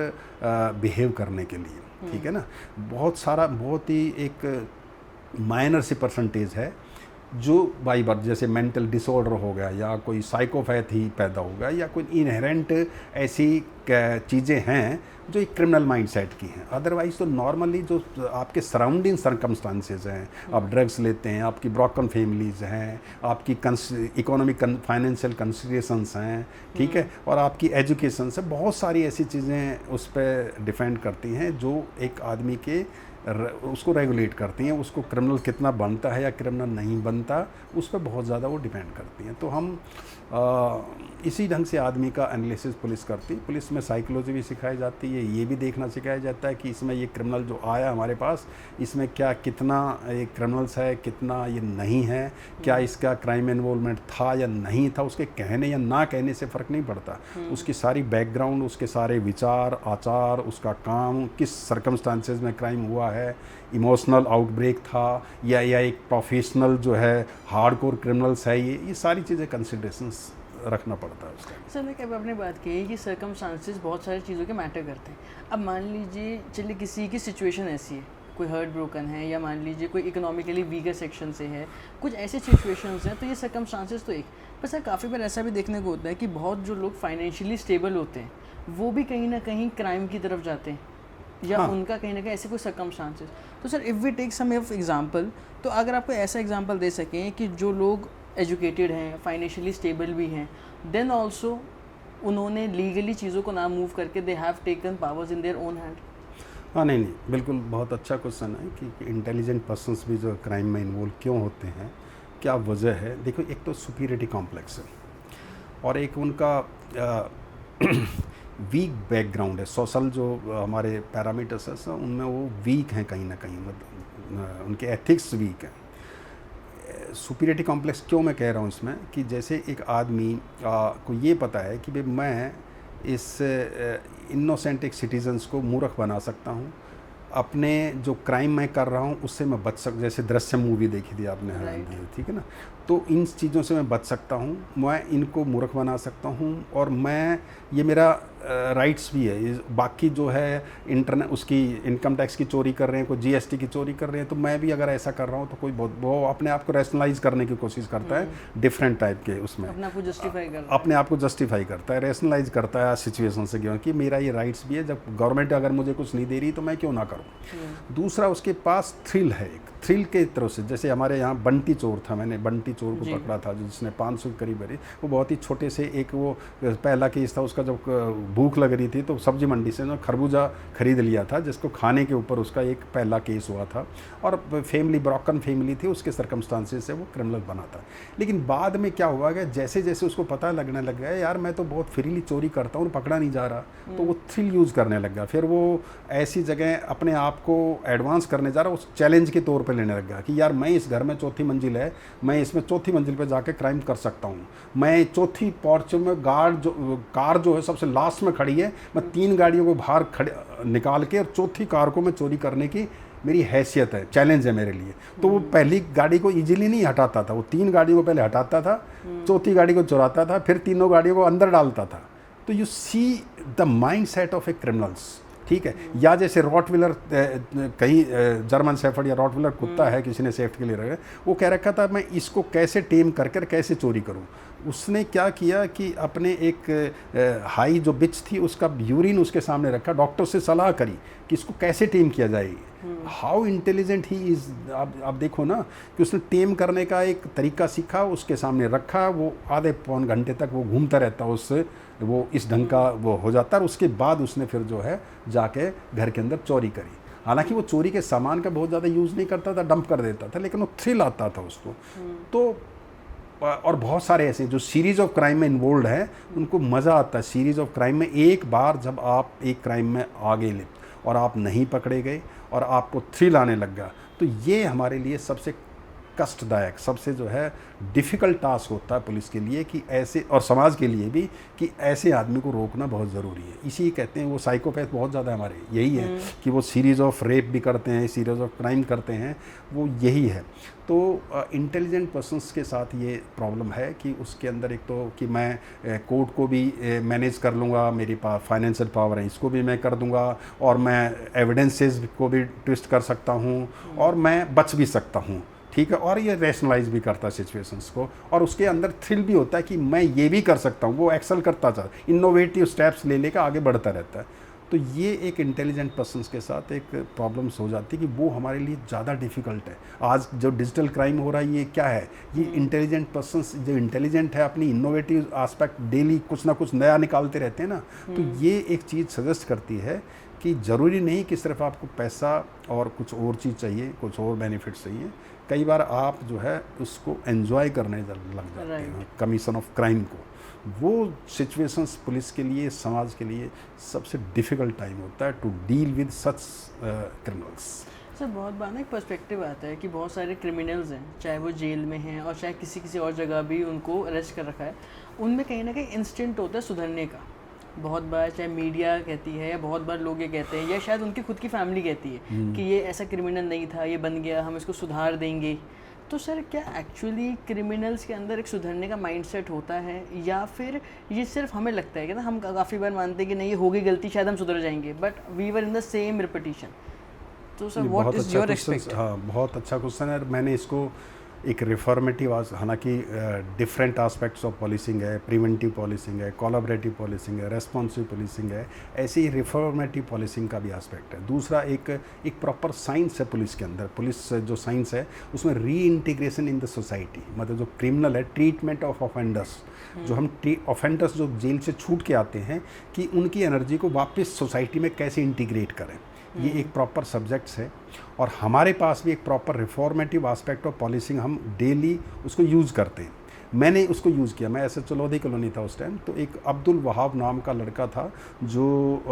S1: बिहेव करने के लिए, ठीक है ना। बहुत ही एक माइनर सी परसेंटेज है जो बाई बर्थ, जैसे मेंटल डिसऑर्डर हो गया या कोई साइकोपैथ ही पैदा हो गया या कोई इनहेरेंट ऐसी चीज़ें हैं जो एक क्रिमिनल माइंडसेट की हैं। अदरवाइज़ तो नॉर्मली जो आपके सराउंडिंग सर्कमस्टांसेस हैं, आप ड्रग्स लेते हैं, आपकी ब्रोकन फैमिलीज़ हैं, आपकी इकोनॉमिक फाइनेंशियल कंसिडरेशंस हैं, ठीक है, और आपकी एजुकेशन से बहुत सारी ऐसी चीज़ें उस पर डिपेंड करती हैं जो एक आदमी के उसको रेगुलेट करती हैं, उसको क्रिमिनल कितना बनता है या क्रिमिनल नहीं बनता, उस पर बहुत ज़्यादा वो डिपेंड करती हैं। तो हम इसी ढंग से आदमी का एनालिसिस पुलिस करती। पुलिस में साइकोलॉजी भी सिखाई जाती है, ये भी देखना सिखाया जाता है कि इसमें ये क्रिमिनल जो आया हमारे पास, इसमें क्या कितना ये क्रिमिनल्स है, कितना ये नहीं है, क्या इसका क्राइम इन्वॉल्वमेंट था या नहीं था। उसके कहने या ना कहने से फ़र्क नहीं पड़ता, उसकी सारी बैकग्राउंड, उसके सारे विचार आचार, उसका काम, किस सर्कमस्टांसेस में क्राइम हुआ है, इमोशनल आउटब्रेक था या एक प्रोफेशनल जो है हार्डकोर क्रिमिनल्स है, ये सारी चीज़ें कंसिडरेशंस रखना पड़ता है उसका।
S2: सर लाइक अब आपने बात की कि सर्कमस्टांसेस बहुत सारी चीज़ों के मैटर करते हैं। अब मान लीजिए चलिए किसी की सिचुएशन ऐसी है, कोई हर्ट ब्रोकन है, या मान लीजिए कोई इकोनॉमिकली वीकर सेक्शन से है, कुछ ऐसे सिचुएशंस हैं, तो ये सर्कमस्टांसेस तो एक। पर सर काफ़ी बार ऐसा भी देखने को होता है कि बहुत जो लोग फाइनेंशियली स्टेबल होते हैं वो भी कहीं ना कहीं क्राइम की तरफ जाते हैं, या
S1: हाँ।
S2: उनका कहीं ना कहीं ऐसे कोई सर्कमस्टांसेस। तो sir if we take some of example, तो अगर आपको ऐसा एग्जांपल दे सकें कि जो लोग एजुकेटेड हैं, फाइनेंशियली स्टेबल भी हैं, देन ऑल्सो उन्होंने लीगली चीज़ों को ना मूव करके they have taken powers in their own hand.
S1: हाँ, नहीं, बिल्कुल बहुत अच्छा क्वेश्चन है कि इंटेलिजेंट पर्सन्स भी जो क्राइम में इन्वॉल्व क्यों होते हैं, क्या वजह है। देखो, एक तो सुपीरियरिटी कॉम्प्लेक्स है और एक उनका वीक बैकग्राउंड है। सोशल जो हमारे पैरामीटर्स हैं उनमें वो वीक हैं कहीं ना कहीं, मतलब उनके एथिक्स वीक हैं। सुपीरियरिटी कॉम्प्लेक्स क्यों मैं कह रहा हूँ इसमें, कि जैसे एक आदमी को ये पता है कि भाई मैं इस इनोसेंट एक सिटीजन्स को मूर्ख बना सकता हूँ, अपने जो क्राइम मैं कर रहा हूँ उससे मैं बच जैसे दृश्यम मूवी देखी थी आपने, ठीक है ना, तो इन चीज़ों से मैं बच सकता हूँ, मैं इनको मूर्ख बना सकता हूँ, और मैं ये मेरा राइट्स भी है। बाकी जो है इंटरनेट उसकी इनकम टैक्स की चोरी कर रहे हैं, कोई जीएसटी की चोरी कर रहे हैं, तो मैं भी अगर ऐसा कर रहा हूँ तो कोई बहुत वो अपने आप को रैशनलाइज करने की कोशिश करता है, डिफरेंट टाइप के उसमें
S2: अपने आप को
S1: जस्टिफाई करता है, रैशनलाइज करता है सिचुएशन से कि मेरा ये राइट्स भी है, जब गवर्नमेंट अगर मुझे कुछ नहीं दे रही तो मैं क्यों ना करूँ। दूसरा, उसके पास थ्रिल है, एक थ्रिल के तरफ से, जैसे हमारे यहाँ बंटी चोर था, मैंने बंटी चोर को पकड़ा था जिसने 500 के करीब भरी। वो बहुत ही छोटे से एक वो पहला केस था उसका, जब भूख लग रही थी तो सब्जी मंडी से ना खरबूजा खरीद लिया था, जिसको खाने के ऊपर उसका एक पहला केस हुआ था, और फैमिली ब्रोकन फैमिली थी, उसके सर्कमस्टांसेस से वो क्रिमिनल बना था। लेकिन बाद में क्या हुआ कि जैसे जैसे उसको पता लगने लग गया यार मैं तो बहुत फ्रीली चोरी करता हूँ, पकड़ा नहीं जा रहा, तो वो थ्रिल यूज़ करने लग गया। फिर वो ऐसी जगह अपने आप को एडवांस करने जा रहा, उस चैलेंज के तौर पर लेने लग गया कि यार मैं इस घर में चौथी मंजिल है, मैं इसमें चौथी मंजिल पर जाके क्राइम कर सकता हूँ, मैं चौथी पोर्च में कार जो है सबसे लास्ट में खड़ी है, मैं 3 गाड़ियों को बाहर निकाल के और चौथी कार को मैं चोरी करने की मेरी हैसियत है, चैलेंज है मेरे लिए। तो वो पहली गाड़ी को इजीली नहीं हटाता था, वो 3 गाड़ियों को पहले हटाता था, चौथी गाड़ी को चुराता था, फिर तीनों गाड़ियों को अंदर डालता था। तो you see the mind set of A criminals, ठीक है। या जैसे रॉटविलर, कहीं जर्मन शेफर्ड या रॉटविलर कुत्ता है, किसी ने सेफ्टी के लिए रखा, वो कह रखा था मैं इसको कैसे टेम कर कैसे चोरी करूं। उसने क्या किया कि अपने एक हाई जो बिच थी उसका यूरिन उसके सामने रखा, डॉक्टर से सलाह करी कि इसको कैसे टेम किया जाए। हाउ इंटेलिजेंट ही इज़, आप देखो ना कि उसने टेम करने का एक तरीका सीखा, उसके सामने रखा, वो आधे पौन घंटे तक वो घूमता रहता, उससे वो इस ढंग का वो हो जाता, और उसके बाद उसने फिर जो है जाके घर के अंदर चोरी करी। हालांकि वो चोरी के सामान का बहुत ज़्यादा यूज़ नहीं करता था, डंप कर देता था, लेकिन वो थ्रिल आता था उसको। तो और बहुत सारे ऐसे जो सीरीज़ ऑफ क्राइम में इन्वॉल्व है उनको मज़ा आता है सीरीज़ ऑफ क्राइम में। एक बार जब आप एक क्राइम में आगे ले और आप नहीं पकड़े गए और आपको थ्रिल आने लग गया, तो ये हमारे लिए सबसे कष्टदायक, सबसे जो है डिफ़िकल्ट टास्क होता है पुलिस के लिए कि ऐसे, और समाज के लिए भी, कि ऐसे आदमी को रोकना बहुत ज़रूरी है। इसी कहते हैं वो साइकोपैथ बहुत ज़्यादा हमारे यही है कि वो सीरीज़ ऑफ रेप भी करते हैं, सीरीज़ ऑफ क्राइम करते हैं, वो यही है। तो इंटेलिजेंट पर्सन्स के साथ ये प्रॉब्लम है कि उसके अंदर एक तो कि मैं कोर्ट को भी मैनेज कर लूँगा, मेरे पास फाइनेंशियल पावर है, इसको भी मैं कर दूँगा, और मैं एविडेंसेस को भी ट्विस्ट कर सकता हूँ, और मैं बच भी सकता हूँ, ठीक है। और ये रैशनलाइज भी करता है सिचुएशंस को, और उसके अंदर थ्रिल भी होता है कि मैं ये भी कर सकता हूँ, वो एक्सेल करता था, इनोवेटिव स्टेप्स ले लेकर आगे बढ़ता रहता है। तो ये एक इंटेलिजेंट पर्सन्स के साथ एक प्रॉब्लम्स हो जाती है कि वो हमारे लिए ज़्यादा डिफ़िकल्ट है। आज जो डिजिटल क्राइम हो रहा है ये क्या है, ये इंटेलिजेंट पर्सन्स जो इंटेलिजेंट है अपनी इनोवेटिव आस्पेक्ट डेली कुछ ना कुछ नया निकालते रहते हैं ना, तो ये एक चीज़ सजेस्ट करती है कि ज़रूरी नहीं कि सिर्फ आपको पैसा और कुछ और चीज़ चाहिए, कुछ और बेनिफिट्स चाहिए। कई बार आप जो है उसको एंजॉय करने लग जाते हैं कमीशन ऑफ क्राइम को। वो सिचुएशंस पुलिस के लिए, समाज के लिए सबसे डिफ़िकल्ट टाइम होता है to deal with such criminals.
S2: Sir बहुत बार ना एक पर्सपेक्टिव आता है कि बहुत सारे क्रिमिनल्स हैं, चाहे वो जेल में हैं और चाहे किसी और जगह भी उनको अरेस्ट कर रखा है, उनमें कहीं ना कहीं इंस्टिंक्ट होता है सुधरने का। बहुत बार चाहे मीडिया कहती है या बहुत बार लोग ये कहते हैं या शायद उनकी खुद की फैमिली कहती है कि ये ऐसा क्रिमिनल नहीं था, ये बन गया, हम इसको सुधार देंगे। तो सर क्या एक्चुअली क्रिमिनल्स के अंदर एक सुधरने का माइंडसेट होता है या फिर ये सिर्फ हमें लगता है कि ना, हम काफ़ी बार मानते हैं कि नहीं ये हो गई गलती, शायद हम सुधर जाएंगे, but we were in the same repetition. तो sir what is your expect?
S1: हाँ, बहुत अच्छा क्वेश्चन है। मैंने इसको एक रिफॉर्मेटिव, हालांकि डिफरेंट एस्पेक्ट्स ऑफ पॉलिसिंग है, प्रिवेंटिव पॉलिसिंग है, कोलैबोरेटिव पॉलिसिंग है, रेस्पॉन्सिव पॉलिसिंग है, ऐसे ही रिफॉर्मेटिव पॉलिसिंग का भी एस्पेक्ट है। दूसरा एक प्रॉपर साइंस है पुलिस के अंदर। पुलिस जो साइंस है उसमें री इंटीग्रेशन इन द सोसाइटी, मतलब जो क्रिमिनल है, ट्रीटमेंट ऑफ ऑफेंडर्स, जो हम ऑफेंडर्स जो जेल से छूट के आते हैं कि उनकी एनर्जी को वापस सोसाइटी में कैसे इंटीग्रेट करें, ये एक प्रॉपर सब्जेक्ट्स है। और हमारे पास भी एक proper reformative aspect of policing, हम डेली उसको यूज़ करते हैं। मैंने उसको यूज़ किया, मैं ऐसे लोधी कॉलोनी था उस टाइम, तो एक अब्दुल वहाब नाम का लड़का था जो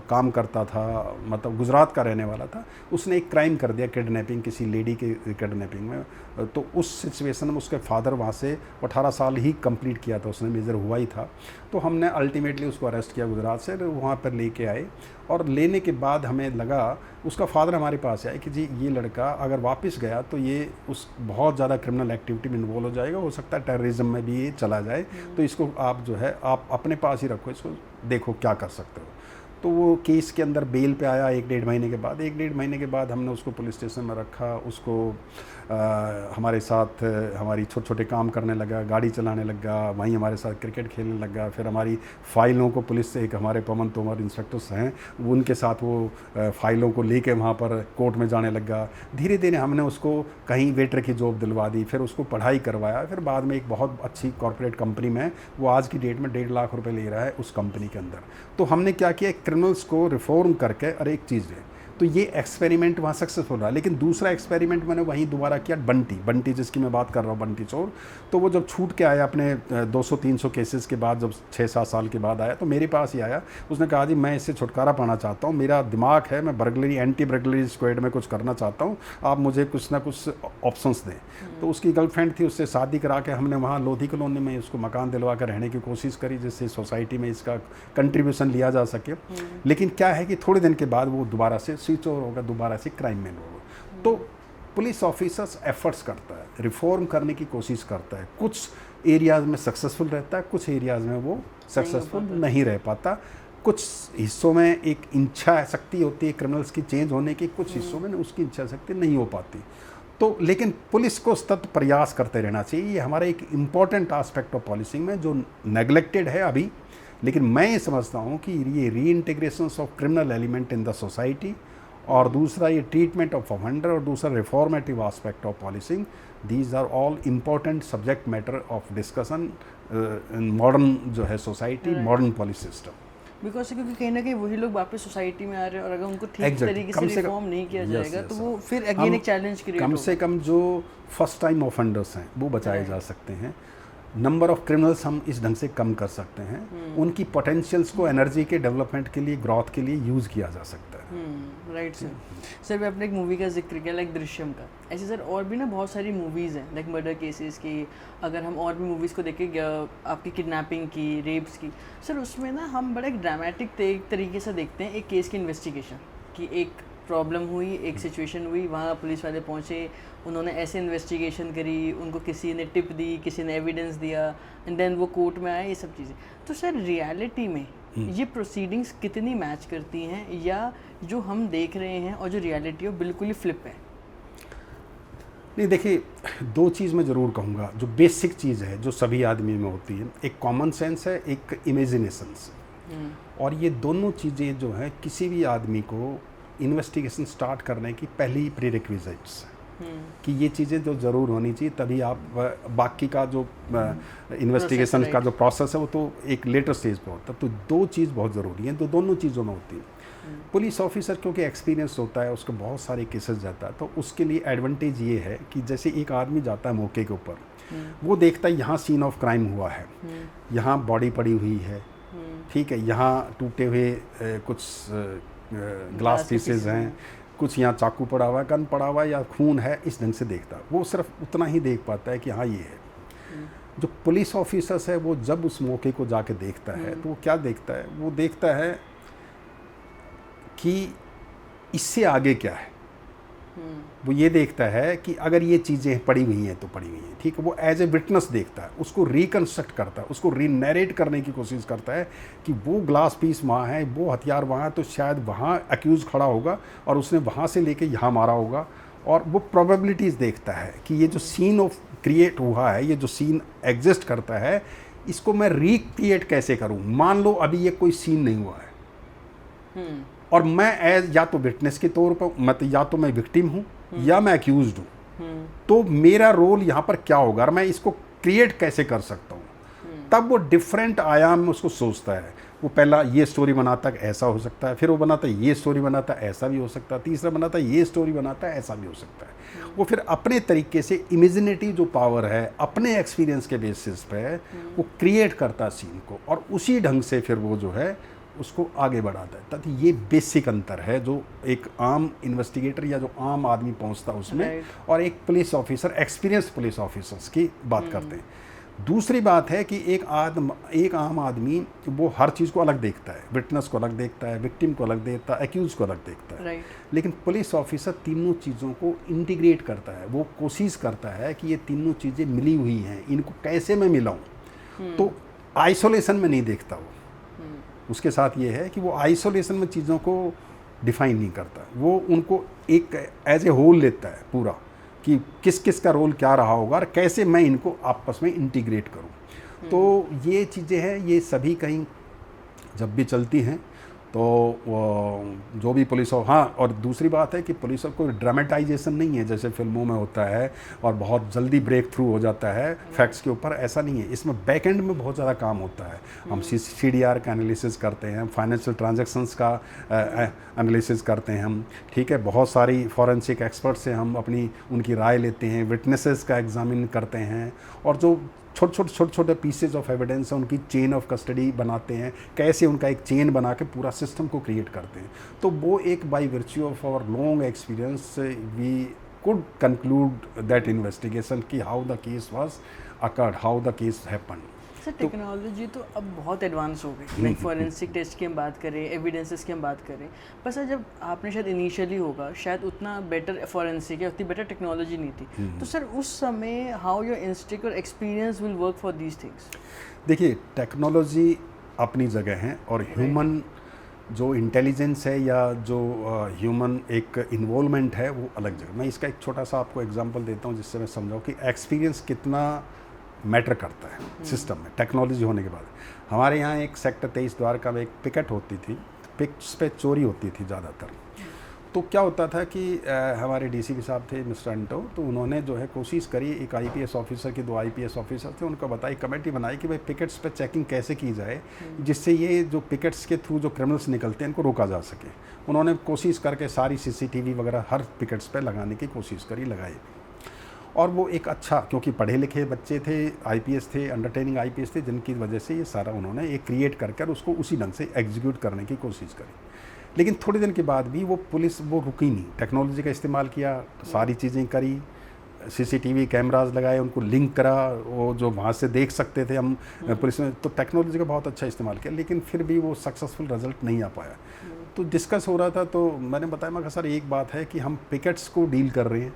S1: काम करता था, मतलब गुजरात का रहने वाला था। उसने एक क्राइम कर दिया, किडनैपिंग, किसी लेडी के किडनैपिंग में। तो उस सिचुएशन में उसके फादर वहाँ से 18 साल ही कंप्लीट किया था उसने, मेजर हुआ ही था। तो हमने अल्टीमेटली उसको अरेस्ट किया गुजरात से, वहाँ पर लेके आए। और लेने के बाद हमें लगा, उसका फादर हमारे पास आया कि जी ये लड़का अगर वापस गया तो ये उस बहुत ज़्यादा क्रिमिनल एक्टिविटी में इन्वॉल्व हो जाएगा, हो सकता है टेररिज्म में भी ये चला जाए, तो इसको आप जो है आप अपने पास ही रखो, इसको देखो क्या कर सकते हो। तो वो केस के अंदर बेल पे आया 1-1.5 महीने के बाद। 1-1.5 महीने के बाद हमने उसको पुलिस स्टेशन में रखा, उसको हमारे साथ हमारी छोटे काम करने लगा, गाड़ी चलाने लगा, वहीं हमारे साथ क्रिकेट खेलने लगा। फिर हमारी फ़ाइलों को पुलिस से, एक हमारे पवन तोमर इंस्पेक्टर्स हैं, उनके साथ वो फ़ाइलों को लेके वहाँ पर कोर्ट में जाने लगा। धीरे धीरे हमने उसको कहीं वेटर की जॉब दिलवा दी, फिर उसको पढ़ाई करवाया। फिर बाद में एक बहुत अच्छी कॉर्पोरेट कंपनी में वो आज की डेट में 1.5 लाख रुपए ले रहा है उस कंपनी के अंदर। तो हमने क्या किया, क्रिमिनल्स को रिफॉर्म करके, और एक चीज़ है, तो ये एक्सपेरिमेंट वहाँ सक्सेसफुल रहा। लेकिन दूसरा एक्सपेरिमेंट मैंने वहीं दोबारा किया, बंटी जिसकी मैं बात कर रहा हूँ, बंटी चोर। तो वो जब छूट के आया अपने 200-300 केसेस के बाद, जब 6-7 साल के बाद आया, तो मेरे पास ही आया। उसने कहा जी मैं इससे छुटकारा पाना चाहता हूँ, मेरा दिमाग है, मैं बर्गलरी, एंटी बर्गलरी स्क्वाड में कुछ करना चाहता हूँ, आप मुझे कुछ ना कुछ ऑप्शंस दें। तो उसकी गर्लफ्रेंड थी, उससे शादी करा के हमने वहाँ लोधी कॉलोनी में उसको मकान दिलवा कर रहने की कोशिश करी, जिससे सोसाइटी में इसका कंट्रीब्यूशन लिया जा सके। लेकिन क्या है कि थोड़े दिन के बाद वो दोबारा से स्विच ओवर होगा, दोबारा से क्राइम में होगा। तो पुलिस ऑफिसर्स एफर्ट्स करता है, रिफॉर्म करने की कोशिश करता है। कुछ एरियाज़ में सक्सेसफुल रहता है, कुछ एरियाज़ में वो सक्सेसफुल नहीं रह पाता। कुछ हिस्सों में एक इच्छा शक्ति होती है क्रिमिनल्स की चेंज होने की, कुछ हिस्सों में उसकी इच्छा शक्ति नहीं हो पाती। तो लेकिन पुलिस को सतत प्रयास करते रहना चाहिए। ये हमारा एक इम्पॉर्टेंट एस्पेक्ट ऑफ पॉलिसिंग में जो नेग्लेक्टेड है अभी। लेकिन मैं ये समझता हूँ कि ये reintegration of criminal element in the society, और दूसरा ये ट्रीटमेंट ऑफ ऑफेंडर, और दूसरा reformative aspect of policing, these are all important subject matter of discussion in modern जो है सोसाइटी, मॉडर्न पॉलिस सिस्टम।
S2: बिकॉज क्योंकि कहीं ना कहीं वही लोग वापस सोसाइटी में आ रहे हैं, और अगर उनको ठीक तरीके से रिफॉर्म नहीं किया जाएगा तो वो फिर अगेन एक चैलेंज क्रिएट होगा।
S1: कम से कम जो फर्स्ट टाइम ऑफेंडर्स हैं वो बचाए जा सकते हैं। नंबर ऑफ क्रिमिनल्स हम इस ढंग से कम कर सकते हैं। उनकी पोटेंशियल्स को एनर्जी के डेवलपमेंट के लिए, ग्रोथ के लिए यूज़ किया जा सकता है।
S2: Right sir. सर मैं अपने एक मूवी का जिक्र किया, लाइक दृश्यम का। ऐसे सर और भी ना बहुत सारी मूवीज़ हैं, लाइक मर्डर केसेस की। अगर हम और भी मूवीज़ को देखें, आपकी किडनैपिंग की, रेप्स की, सर उसमें ना हम बड़ा एक ड्रामेटिक तरीके से देखते हैं एक केस की इन्वेस्टिगेशन, कि एक प्रॉब्लम हुई, एक सिचुएशन हुई, वहाँ पुलिस वाले पहुँचे, उन्होंने ऐसे इन्वेस्टिगेशन करी, उनको किसी ने टिप दी, किसी ने एविडेंस दिया, एंड देन वो कोर्ट में आए, ये सब चीज़ें। तो सर रियलिटी में ये प्रोसीडिंग्स कितनी मैच करती हैं, या जो हम देख रहे हैं और जो रियलिटी है बिल्कुल ही फ्लिप है?
S1: नहीं, देखिए, दो चीज़ मैं ज़रूर कहूँगा। जो बेसिक चीज़ है जो सभी आदमी में होती है, एक कॉमन सेंस है, एक इमेजिनेशंस। और ये दोनों चीज़ें जो हैं किसी भी आदमी को इन्वेस्टिगेशन स्टार्ट करने की पहली प्रीरिक्विजिट्स कि ये चीज़ें जो ज़रूर होनी चाहिए, तभी आप बाकी का जो इन्वेस्टिगेशन का जो प्रोसेस है वो तो एक लेटर स्टेज पे होता है। तो दो चीज़ बहुत ज़रूरी हैं, तो दोनों चीज़ों में होती है। पुलिस ऑफिसर क्योंकि एक्सपीरियंस होता है, उसको बहुत सारे केसेस जाता है, तो उसके लिए एडवांटेज ये है कि जैसे एक आदमी जाता है मौके के ऊपर, वो देखता है यहाँ सीन ऑफ क्राइम हुआ है, यहाँ बॉडी पड़ी हुई है, ठीक है, यहाँ टूटे हुए कुछ ग्लास पीसेज हैं, कुछ यहाँ चाकू पड़ा हुआ है, गन पड़ा हुआ है या खून है, इस ढंग से देखता है। वो सिर्फ उतना ही देख पाता है कि हाँ ये है। जो पुलिस ऑफिसर्स है वो जब उस मौके को जाके देखता है तो वो क्या देखता है, वो देखता है कि इससे आगे क्या है। वो ये देखता है कि अगर ये चीज़ें पड़ी हुई हैं तो पड़ी हुई हैं, ठीक है। वो एज ए विटनेस देखता है, उसको रिकन्स्ट्रक्ट करता है, उसको रीनरेट करने की कोशिश करता है कि वो ग्लास पीस वहाँ है, वो हथियार वहाँ है, तो शायद वहाँ अक्यूज़ खड़ा होगा और उसने वहाँ से लेके यहाँ मारा होगा। और वो प्रोबेबिलिटीज़ देखता है कि ये जो सीन ऑफ क्रिएट हुआ है, ये जो सीन एग्जिस्ट करता है, इसको मैं रिक्रिएट कैसे करूँ। मान लो अभी ये कोई सीन नहीं हुआ है और मैं एज या तो विटनेस के तौर पर मतलब या तो मैं विक्टिम हूँ या मैं अक्यूज्ड हूँ, तो मेरा रोल यहाँ पर क्या होगा और मैं इसको क्रिएट कैसे कर सकता हूँ। तब वो डिफरेंट आयाम में उसको सोचता है। वो पहला ये स्टोरी बनाता है ऐसा हो सकता है, फिर वो बनाता है ये स्टोरी बनाता है ऐसा भी हो सकता है, तीसरा बनाता है ये स्टोरी बनाता है ऐसा भी हो सकता है। वो फिर अपने तरीके से इमेजिनेटिव जो पावर है अपने एक्सपीरियंस के बेसिस पे वो क्रिएट करता है सीन को और उसी ढंग से फिर वो जो है उसको आगे बढ़ाता है। तथा ये बेसिक अंतर है जो एक आम इन्वेस्टिगेटर या जो आम आदमी पहुंचता है उसमें और एक police officer, experience police officers की बात करते हैं। दूसरी बात है कि एक आम आदमी वो हर चीज़ को अलग देखता है, विटनेस को अलग देखता है, विक्टिम को अलग देखता है, एक्यूज को अलग देखता है। लेकिन पुलिस ऑफिसर तीनों चीज़ों को इंटीग्रेट करता है। वो कोशिश करता है कि ये तीनों चीज़ें मिली हुई हैं, इनको कैसे मैं मिलाऊं। तो आइसोलेशन में नहीं देखता वो। उसके साथ ये है कि वो आइसोलेशन में चीज़ों को डिफाइन नहीं करता, वो उनको एक एज ए होल लेता है पूरा कि किस किस का रोल क्या रहा होगा और कैसे मैं इनको आपस में इंटीग्रेट करूं। तो ये चीज़ें हैं, ये सभी कहीं जब भी चलती हैं तो जो भी पुलिस हो। हाँ, और दूसरी बात है कि पुलिस को कोई ड्रामेटाइजेशन नहीं है जैसे फिल्मों में होता है और बहुत जल्दी ब्रेक थ्रू हो जाता है फैक्ट्स के ऊपर, ऐसा नहीं है। इसमें बैक एंड में बहुत ज़्यादा काम होता है। हम CDR का एनालिसिस करते हैं, फाइनेंशियल ट्रांजैक्शंस का एनालिसिस करते हैं हम, ठीक है। बहुत सारी फॉरेंसिक एक्सपर्ट से हम उनकी राय लेते हैं, विटनेसेस का एग्जामिन करते हैं और जो छोटे पीसेज ऑफ एविडेंस है उनकी चेन ऑफ कस्टडी बनाते हैं, कैसे उनका एक चेन बना के पूरा सिस्टम को क्रिएट करते हैं। तो वो एक by virtue of our long experience we could conclude that investigation कि how the case was occurred, how the case happened.
S2: Sir technology तो अब बहुत एडवांस हो गई, लाइक फॉरेंसिक टेस्ट की हम बात करें, एविडेंसेस की हम बात करें, पर सर जब आपने शायद इनिशियली होगा शायद उतना बेटर फॉरेंसिक या उतनी बेटर टेक्नोलॉजी नहीं थी, तो सर उस समय हाउ योर इंस्टिंक्ट और experience will work for these things.
S1: देखिए, टेक्नोलॉजी अपनी जगह है और ह्यूमन जो इंटेलिजेंस है या जो ह्यूमन एक इन्वॉल्वमेंट है वो अलग जगह। मैं इसका एक छोटा सा आपको एग्जांपल देता हूँ जिससे मैं समझाऊँ कि एक्सपीरियंस कितना मैटर करता है सिस्टम में टेक्नोलॉजी होने के बाद। हमारे यहाँ एक सेक्टर 23 द्वारका में एक पिकेट होती थी, पिक्स पे चोरी होती थी ज़्यादातर। तो क्या होता था कि हमारे DCP साहब थे मिस्टर अंटो, तो उन्होंने जो है कोशिश करी, एक IPS ऑफिसर की 2 IPS ऑफिसर थे, उनको बताई, कमेटी बनाई कि भाई पिकेट्स पे चेकिंग कैसे की जाए जिससे ये जो पिकेट्स के थ्रू जो क्रिमिनल्स निकलते हैं इनको रोका जा सके। उन्होंने कोशिश करके सारी CCTV वगैरह हर पिकेट्स पे लगाने की कोशिश करी, लगाई। और वो एक अच्छा, क्योंकि पढ़े लिखे बच्चे थे, IPS थे, अंडरटेनिंग IPS थे, जिनकी वजह से ये सारा उन्होंने एक क्रिएट करके उसको उसी ढंग से एग्जीक्यूट करने की कोशिश करी। लेकिन थोड़े दिन के बाद भी वो पुलिस वो रुकी नहीं, टेक्नोलॉजी का इस्तेमाल किया, सारी चीज़ें करी, CCTV कैमराज लगाए, उनको लिंक करा, वो जो वहाँ से देख सकते थे हम पुलिस में, तो टेक्नोलॉजी का बहुत अच्छा इस्तेमाल किया। लेकिन फिर भी वो सक्सेसफुल रिजल्ट नहीं आ पाया। तो डिस्कस हो रहा था, तो मैंने बताया, मैं कहा सर एक बात है कि हम पिकेट्स को डील कर रहे हैं,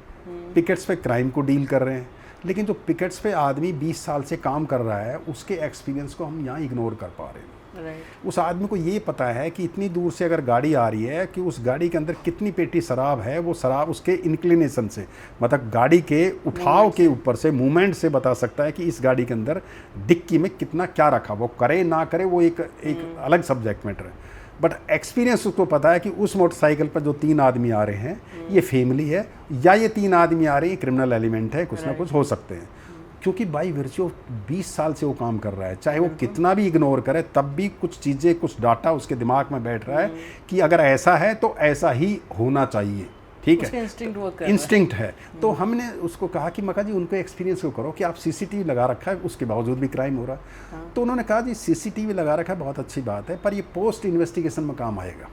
S1: पिकेट्स पे क्राइम को डील कर रहे हैं, लेकिन जो पिकेट्स पे आदमी 20 साल से काम कर रहा है उसके एक्सपीरियंस को हम यहाँ इग्नोर कर पा रहे हैं।
S2: राइट।
S1: उस आदमी को ये पता है कि इतनी दूर से अगर गाड़ी आ रही है कि उस गाड़ी के अंदर कितनी पेटी शराब है, वो शराब उसके इंक्लिनेशन से, मतलब गाड़ी के उठाव के ऊपर से, मूवमेंट से बता सकता है कि इस गाड़ी के अंदर डिक्की में कितना क्या रखा। वो करे ना करे वो एक अलग सब्जेक्ट मैटर है, बट एक्सपीरियंस उसको पता है कि उस मोटरसाइकिल पर जो 3 आदमी आ रहे हैं ये फैमिली है, या ये 3 आदमी आ रहे हैं क्रिमिनल एलिमेंट है, कुछ ना कुछ हो सकते हैं। क्योंकि बाई वर्च्यू 20 साल से वो काम कर रहा है, चाहे वो कितना भी इग्नोर करे तब भी कुछ चीज़ें, कुछ डाटा उसके दिमाग में बैठ रहा है कि अगर ऐसा है तो ऐसा ही होना चाहिए, ठीक है, इंस्टिंक्ट है। तो हमने उसको कहा कि मक्का जी उनको एक्सपीरियंस को करो कि आप सीसीटीवी लगा रखा है, उसके बावजूद भी क्राइम हो रहा है। तो उन्होंने कहा जी सीसीटीवी लगा रखा है बहुत अच्छी बात है, पर ये पोस्ट इन्वेस्टिगेशन में काम आएगा,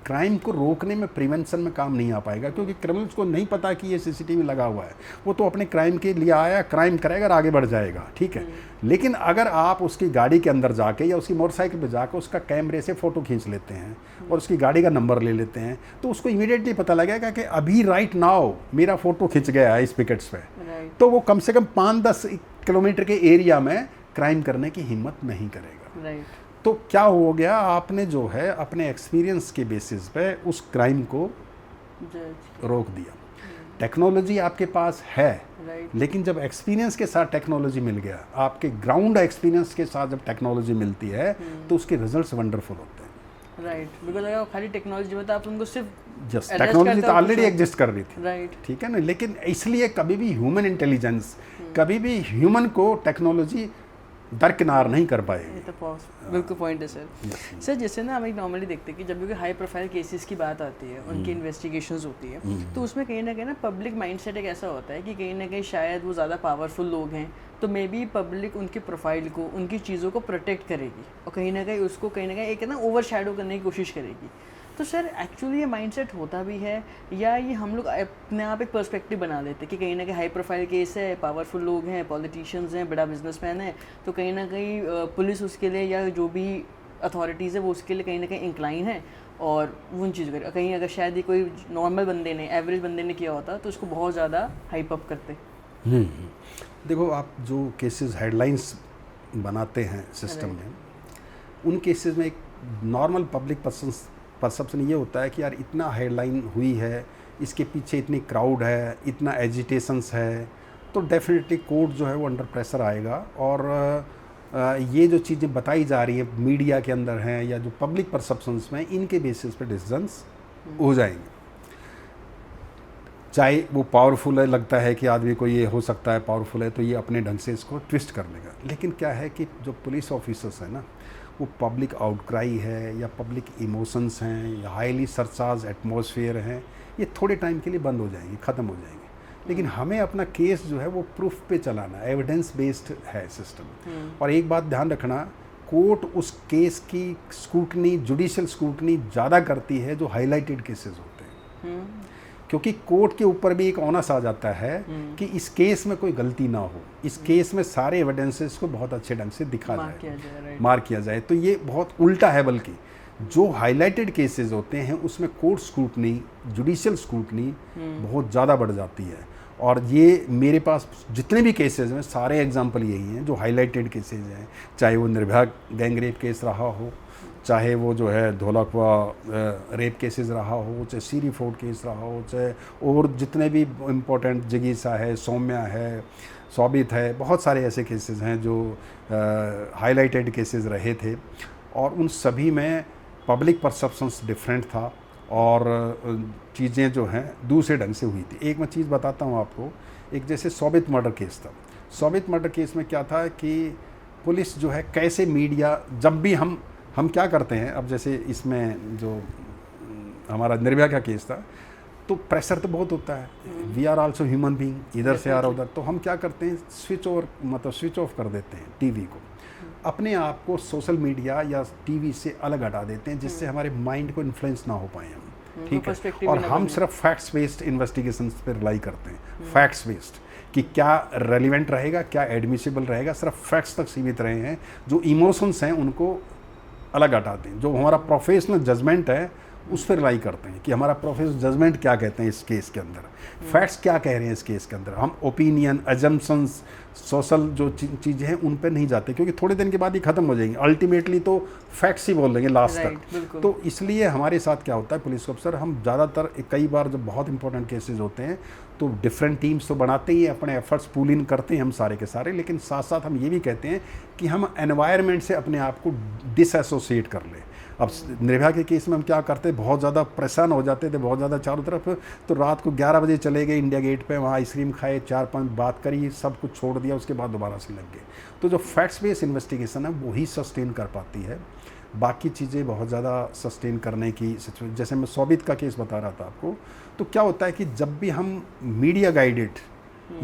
S1: क्राइम को रोकने में, प्रिवेंशन में काम नहीं आ पाएगा, क्योंकि क्रिमिनल्स को नहीं पता कि ये सीसीटीवी लगा हुआ है। वो तो अपने क्राइम के लिए आया, क्राइम करेगा और आगे बढ़ जाएगा, ठीक है। लेकिन अगर आप उसकी गाड़ी के अंदर जाके या उसकी मोटरसाइकिल पे जाकर उसका कैमरे से फ़ोटो खींच लेते हैं और उसकी गाड़ी का नंबर ले लेते हैं, तो उसको इमीडिएटली पता लगेगा कि अभी राइट नाउ मेरा फ़ोटो खिंच गया है इस पिकेट्स पे, तो वो कम से कम 5-10 किलोमीटर के एरिया में क्राइम करने की हिम्मत नहीं करेगा। तो क्या हो गया, आपने जो है अपने एक्सपीरियंस के बेसिस पे उस क्राइम को रोक दिया। टेक्नोलॉजी आपके पास है, लेकिन जब एक्सपीरियंस के साथ टेक्नोलॉजी मिल गया, आपके ग्राउंड एक्सपीरियंस के साथ जब टेक्नोलॉजी मिलती है तो उसके रिजल्ट्स वंडरफुल होते हैं।
S2: राइट, बिकॉज अगर खाली टेक्नोलॉजी में तो आप उनको सिर्फ
S1: जस्ट टेक्नोलॉजी तो ऑलरेडी एग्जिस्ट कर रही थी,
S2: राइट,
S1: ठीक है ना। लेकिन इसलिए कभी भी ह्यूमन इंटेलिजेंस, कभी भी ह्यूमन को टेक्नोलॉजी दरकिनार नहीं कर पाएगी।
S2: तो बिल्कुल पॉइंट है सर। सर जैसे ना हम एक नॉर्मली देखते हैं कि जब भी हाई प्रोफाइल केसेस की बात आती है, उनकी इन्वेस्टिगेशंस होती है, तो उसमें कहीं ना पब्लिक माइंडसेट एक ऐसा होता है कि कहीं ना कहीं शायद वो ज़्यादा पावरफुल लोग हैं, तो मे बी पब्लिक उनकी प्रोफाइल को, उनकी चीज़ों को प्रोटेक्ट करेगी और कहीं ना कहीं उसको कहीं ना कहीं एक ना ओवर शैडो करने की कोशिश करेगी। तो सर एक्चुअली ये माइंडसेट होता भी है, या ये हम लोग अपने आप एक पर्सपेक्टिव बना लेते हैं कि कहीं ना कहीं हाई प्रोफाइल केस है, पावरफुल लोग हैं, पॉलिटिशियंस हैं, बड़ा बिजनेसमैन है, तो कहीं ना कहीं पुलिस उसके लिए या जो भी अथॉरिटीज़ है वो उसके लिए कहीं ना कहीं इंक्लाइन है और उन चीज़ कर कहीं अगर शायद ये कोई नॉर्मल बंदे ने, एवरेज बंदे ने किया होता तो उसको बहुत ज़्यादा हाइप अप करते।
S1: देखो, आप जो केसेस हेडलाइंस बनाते हैं सिस्टम में, उन केसेस में एक नॉर्मल पब्लिक परसेप्शन ये होता है कि यार इतना हेडलाइन हुई है, इसके पीछे इतनी क्राउड है, इतना एजिटेशंस है, तो डेफिनेटली कोर्ट जो है वो अंडर प्रेशर आएगा और ये जो चीज़ें बताई जा रही है मीडिया के अंदर हैं या जो पब्लिक परसेप्शंस में, इनके बेसिस पे डिसीजंस हो जाएंगे। चाहे वो पावरफुल है, लगता है कि आदमी को ये हो सकता है पावरफुल है, तो ये अपने ढंग से इसको ट्विस्ट कर लेगा। लेकिन क्या है कि जो पुलिस ऑफिसर्स हैं ना, वो पब्लिक आउटक्राई है या पब्लिक इमोशंस हैं या हाईली सरचार्ज एटमॉस्फेयर हैं, ये थोड़े टाइम के लिए बंद हो जाएंगे, ख़त्म हो जाएंगे। लेकिन हमें अपना केस जो है वो प्रूफ पे चलाना, एविडेंस बेस्ड है सिस्टम। और एक बात ध्यान रखना, कोर्ट उस केस की स्क्रूटनी, जुडिशियल स्क्रूटनी ज़्यादा करती है जो हाईलाइटेड केसेस होते हैं, क्योंकि कोर्ट के ऊपर भी एक ऑनस आ जाता है कि इस केस में कोई गलती ना हो, इस केस में सारे एविडेंसेस को बहुत अच्छे ढंग से दिखा जाए, मार्क किया जाए। तो ये बहुत उल्टा है, बल्कि जो हाईलाइटेड केसेस होते हैं उसमें कोर्ट स्क्रूटनी, जुडिशियल स्क्रूटनी बहुत ज़्यादा बढ़ जाती है। और ये मेरे पास जितने भी केसेस हैं सारे एग्जांपल यही हैं जो हाईलाइटेड केसेस हैं, चाहे वो निर्भया गैंग रेप केस रहा हो, चाहे वो जो है धौलाकुआ रेप केसेस रहा हो, चाहे सीरी फोर्ड केस रहा हो, चाहे और जितने भी इम्पोर्टेंट, जिगीसा है, सौम्या है, सौबित है, बहुत सारे ऐसे केसेस हैं जो हाईलाइटेड केसेस रहे थे और उन सभी में पब्लिक परसेप्शंस डिफरेंट था और चीज़ें जो हैं दूसरे ढंग से हुई थी। एक मैं चीज़ बताता हूँ आपको, एक जैसे सौबित मर्डर केस था। सौबित मर्डर केस में क्या था कि पुलिस जो है कैसे मीडिया, जब भी हम क्या करते हैं, अब जैसे इसमें जो हमारा निर्भया का केस था तो प्रेशर तो बहुत होता है, we are also human being, इधर से आ रहा उधर, तो हम क्या करते हैं स्विच ऑफ कर देते हैं टीवी को, अपने आप को सोशल मीडिया या टीवी से अलग हटा देते हैं जिससे हमारे माइंड को इन्फ्लुएंस ना हो पाए हम, ठीक है। और हम सिर्फ फैक्ट्स बेस्ड इन्वेस्टिगेशन पर रिलाई करते हैं, फैक्ट्स बेस्ड कि क्या रेलिवेंट रहेगा, क्या एडमिसिबल रहेगा, सिर्फ फैक्ट्स तक सीमित रहे हैं। जो इमोशंस हैं उनको अलग हटाते हैं, जो हमारा प्रोफेशनल जजमेंट है उस पर रिलाई करते हैं कि हमारा प्रोफेशनल जजमेंट क्या कहते हैं इस केस के अंदर, फैक्ट्स क्या कह रहे हैं इस केस के अंदर। हम ओपिनियन, एजम्पशंस, सोशल जो चीज़ें हैं उन पर नहीं जाते, क्योंकि थोड़े दिन के बाद ही ख़त्म हो जाएंगे। अल्टीमेटली तो फैक्ट्स ही बोल देंगे लास्ट तक। तो इसलिए हमारे साथ क्या होता है, पुलिस ऑफिसर हम ज़्यादातर कई बार जब बहुत इंपॉर्टेंट केसेस होते हैं तो डिफरेंट टीम्स तो बनाते ही अपने एफर्ट्स पूल इन करते हैं हम सारे के सारे, लेकिन साथ साथ हम ये भी कहते हैं कि हम एनवायरनमेंट से अपने आप को डिसएसोसिएट कर लें। अब निर्भया के केस में हम क्या करते, बहुत ज़्यादा परेशान हो जाते थे, बहुत ज़्यादा चारों तरफ, तो रात को 11 बजे चले गए इंडिया गेट पे, वहाँ आइसक्रीम खाए, 4-5 बात करी, सब कुछ छोड़ दिया, उसके बाद दोबारा से लग गए। तो जो फैक्ट्स बेस्ड इन्वेस्टिगेशन है वही सस्टेन कर पाती है, बाकी चीज़ें बहुत ज़्यादा सस्टेन करने की सिचुएशन, जैसे मैं सौबित का केस बता रहा था आपको, तो क्या होता है कि जब भी हम मीडिया गाइडेड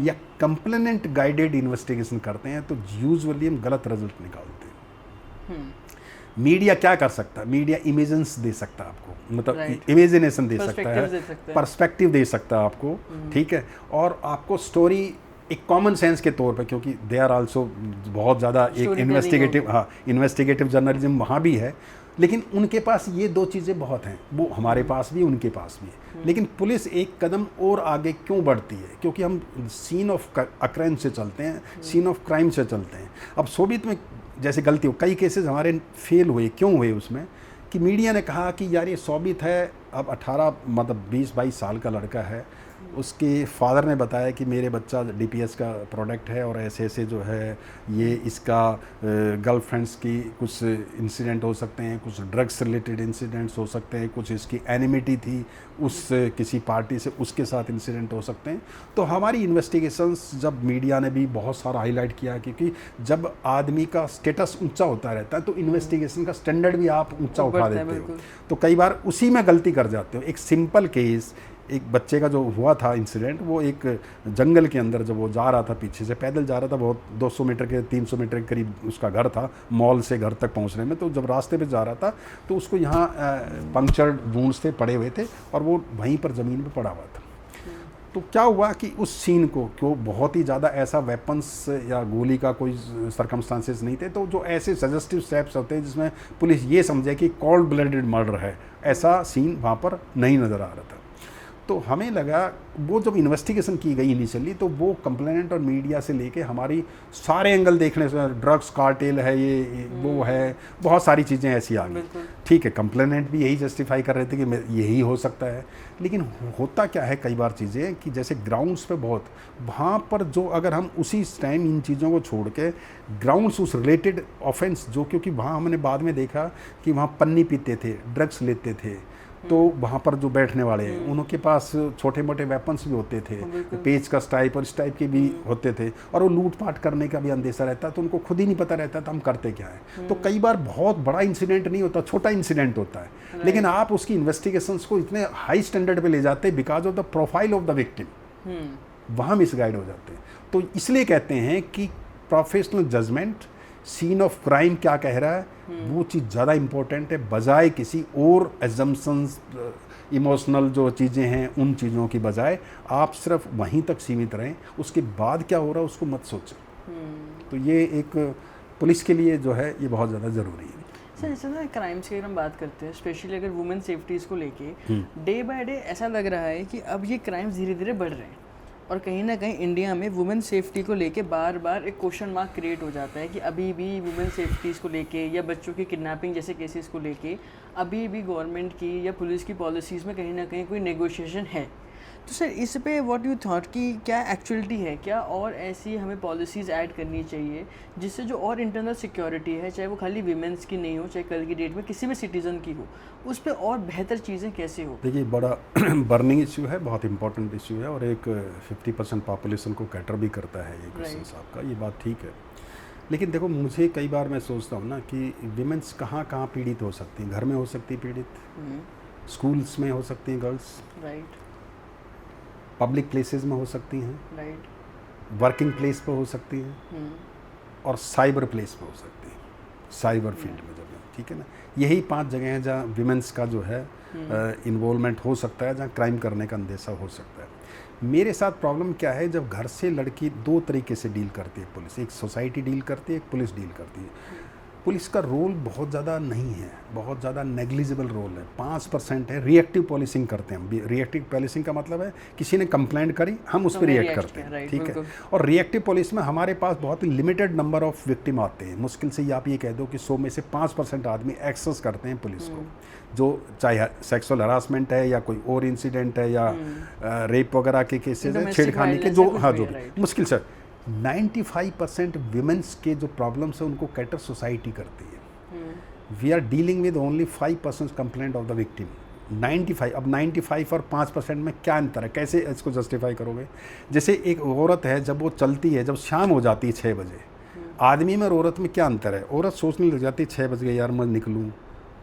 S1: या कंप्लेनेंट गाइडेड इन्वेस्टिगेशन करते हैं तो यूजुअली हम गलत रिजल्ट निकालते हैं। मीडिया क्या कर सकता है, मीडिया इमेजेंस दे सकता है आपको, मतलब इमेजिनेशन दे सकता है, पर्सपेक्टिव दे सकता है आपको, ठीक है, और आपको स्टोरी एक कॉमन सेंस के तौर पे, क्योंकि दे आर आल्सो बहुत ज़्यादा एक इन्वेस्टिगेटिव, हाँ इन्वेस्टिगेटिव जर्नलिज्म वहाँ भी है, लेकिन उनके पास ये दो चीज़ें बहुत हैं, वो हमारे पास भी उनके पास भी है। लेकिन पुलिस एक कदम और आगे क्यों बढ़ती है, क्योंकि हम सीन ऑफ अक्रेंस से चलते हैं, सीन ऑफ क्राइम से चलते हैं। अब सोबित में जैसे गलती हो, कई केसेस हमारे फेल हुए, क्यों हुए उसमें, कि मीडिया ने कहा कि यार ये सोबित है, अब 18 मतलब 20-22 साल का लड़का है, उसके फादर ने बताया कि मेरे बच्चा डीपीएस का प्रोडक्ट है और ऐसे ऐसे जो है ये इसका गर्लफ्रेंड्स की कुछ इंसिडेंट हो सकते हैं, कुछ ड्रग्स रिलेटेड इंसिडेंट्स हो सकते हैं, कुछ इसकी एनिमिटी थी उस किसी पार्टी से, उसके साथ इंसिडेंट हो सकते हैं। तो हमारी इन्वेस्टिगेशंस जब मीडिया ने भी बहुत सारा हाईलाइट किया, क्योंकि जब आदमी का स्टेटस ऊंचा होता रहता है तो इन्वेस्टिगेशन का स्टैंडर्ड भी आप ऊंचा उठा देते हो, तो कई बार उसी में गलती कर जाते हो। एक सिंपल केस, एक बच्चे का जो हुआ था इंसिडेंट, वो एक जंगल के अंदर जब वो जा रहा था, पीछे से पैदल जा रहा था, बहुत 200 मीटर के 300 मीटर के करीब उसका घर था, मॉल से घर तक पहुंचने में, तो जब रास्ते पे जा रहा था तो उसको यहाँ पंक्चर्ड वुंड्स थे, पड़े हुए थे, और वो वहीं पर ज़मीन पे पड़ा हुआ था। तो क्या हुआ कि उस सीन को, क्यों बहुत ही ज़्यादा ऐसा वेपन्स या गोली का कोई सर्कमस्टांसेस नहीं थे, तो जो ऐसे सजेस्टिव स्टेप्स होते हैं जिसमें पुलिस ये समझे कि कोल्ड ब्लडेड मर्डर है, ऐसा सीन वहाँ पर नहीं नज़र आ रहा था। तो हमें लगा, वो जब इन्वेस्टिगेशन की गई इनिशियली, तो वो कंप्लेनेंट और मीडिया से लेके हमारी सारे एंगल देखने से, ड्रग्स कार्टेल है, ये वो है, बहुत सारी चीज़ें ऐसी आ गई। ठीक है, कंप्लेनेंट भी यही जस्टिफाई कर रहे थे कि यही हो सकता है, लेकिन होता क्या है कई बार चीज़ें कि जैसे ग्राउंड्स पे बहुत, वहाँ पर जो अगर हम उसी टाइम इन चीज़ों को छोड़ के ग्राउंड्स उस रिलेटेड ऑफेंस जो, क्योंकि वहाँ हमने बाद में देखा कि वहाँ पन्नी पीते थे, ड्रग्स लेते थे, तो वहाँ पर जो बैठने वाले हैं उनके पास छोटे मोटे वेपन्स भी होते थे, पेचकस टाइप और इस टाइप के भी होते थे, और वो लूटपाट करने का भी अंदेशा रहता, तो उनको खुद ही नहीं पता रहता था हम करते क्या है। तो कई बार बहुत बड़ा इंसिडेंट नहीं होता, छोटा इंसिडेंट होता है, लेकिन आप उसकी इन्वेस्टिगेशंस को इतने हाई स्टैंडर्ड पे ले जाते हैं because of the profile of the victim, वहाँ मिसगाइड हो जाते हैं। तो इसलिए कहते हैं कि professional judgment, scene of crime क्या कह रहा है, वो चीज़ ज़्यादा इम्पोर्टेंट है, बजाय किसी और एजम्पशंस, इमोशनल जो चीज़ें हैं उन चीज़ों की बजाय आप सिर्फ वहीं तक सीमित रहें, उसके बाद क्या हो रहा है उसको मत सोचें। तो ये एक पुलिस के लिए जो है ये बहुत ज़्यादा ज़रूरी है।
S2: सर जैसे ना क्राइम्स की अगर हम बात करते हैं, स्पेशली अगर वुमेन सेफ्टीज़ को लेके, डे बाय डे ऐसा लग रहा है कि अब ये क्राइम्स धीरे धीरे बढ़ रहे हैं, और कहीं ना कहीं इंडिया में वुमेन सेफ्टी को लेके बार बार एक क्वेश्चन मार्क क्रिएट हो जाता है कि अभी भी वुमेन सेफ्टीज़ को लेके या बच्चों की किडनैपिंग जैसे केसेस को लेके अभी भी गवर्नमेंट की या पुलिस की पॉलिसीज़ में कहीं ना कहीं कोई नेगोशिएशन है। तो सर इस पे व्हाट यू थॉट कि क्या एक्चुअलिटी है, क्या और ऐसी हमें पॉलिसीज़ ऐड करनी चाहिए जिससे जो और इंटरनल सिक्योरिटी है, चाहे वो खाली वीमेंस की नहीं हो, चाहे कल की डेट में किसी भी सिटीज़न की हो, उस पर और बेहतर चीज़ें कैसे हो?
S1: देखिए, बड़ा बर्निंग इशू है, बहुत इंपॉर्टेंट इशू है, और एक 50% पॉपुलेशन को कैटर भी करता है ये क्वेश्चन साहब का, ये बात ठीक है। लेकिन देखो, मुझे कई बार मैं सोचता हूँ ना कि विमेंस कहाँ कहाँ पीड़ित हो सकती हैं। घर में हो सकती है पीड़ित, स्कूल्स में हो सकती हैं गर्ल्स, राइट, पब्लिक प्लेसेस में हो सकती हैं, राइट, वर्किंग प्लेस पर हो सकती हैं, और साइबर प्लेस पर हो सकती हैं, साइबर फील्ड में जब, ठीक है ना, यही 5 जगह हैं जहाँ विमेंस का जो है इन्वॉल्वमेंट हो सकता है, जहाँ क्राइम करने का अंदेशा हो सकता है। मेरे साथ प्रॉब्लम क्या है, जब घर से लड़की 2 तरीके से डील करती है पुलिस, एक सोसाइटी डील करती है, एक पुलिस डील करती है। पुलिस का रोल बहुत ज़्यादा नहीं है, बहुत ज़्यादा नेग्लिजिबल रोल है, 5% है। रिएक्टिव पुलिसिंग करते हैं हम। रिएक्टिव पुलिसिंग का मतलब है किसी ने कंप्लेंट करी, हम उस पर रिएक्ट करते हैं, ठीक है। और रिएक्टिव पुलिस में हमारे पास बहुत ही लिमिटेड नंबर ऑफ विक्टिम आते हैं। मुश्किल से आप ये कह दो कि 100 में से 5% आदमी एक्सेस करते हैं पुलिस को, जो चाहे सेक्सुअल हरासमेंट है या कोई और इंसिडेंट है या रेप वगैरह के केसेस है, छेड़खानी के, जो हाँ जो भी मुश्किल से 95% विमेंस के जो प्रॉब्लम्स है उनको कैटर सोसाइटी करती है। We are dealing with only 5% complaint of the victim. 95, अब 95 और 5% में क्या अंतर है, कैसे इसको जस्टिफाई करोगे? जैसे एक औरत है, जब वो चलती है, जब शाम हो जाती है 6 बजे, आदमी में और औरत में क्या अंतर है? औरत सोचने लग जाती है 6 बज गए, यार मैं निकलूँ,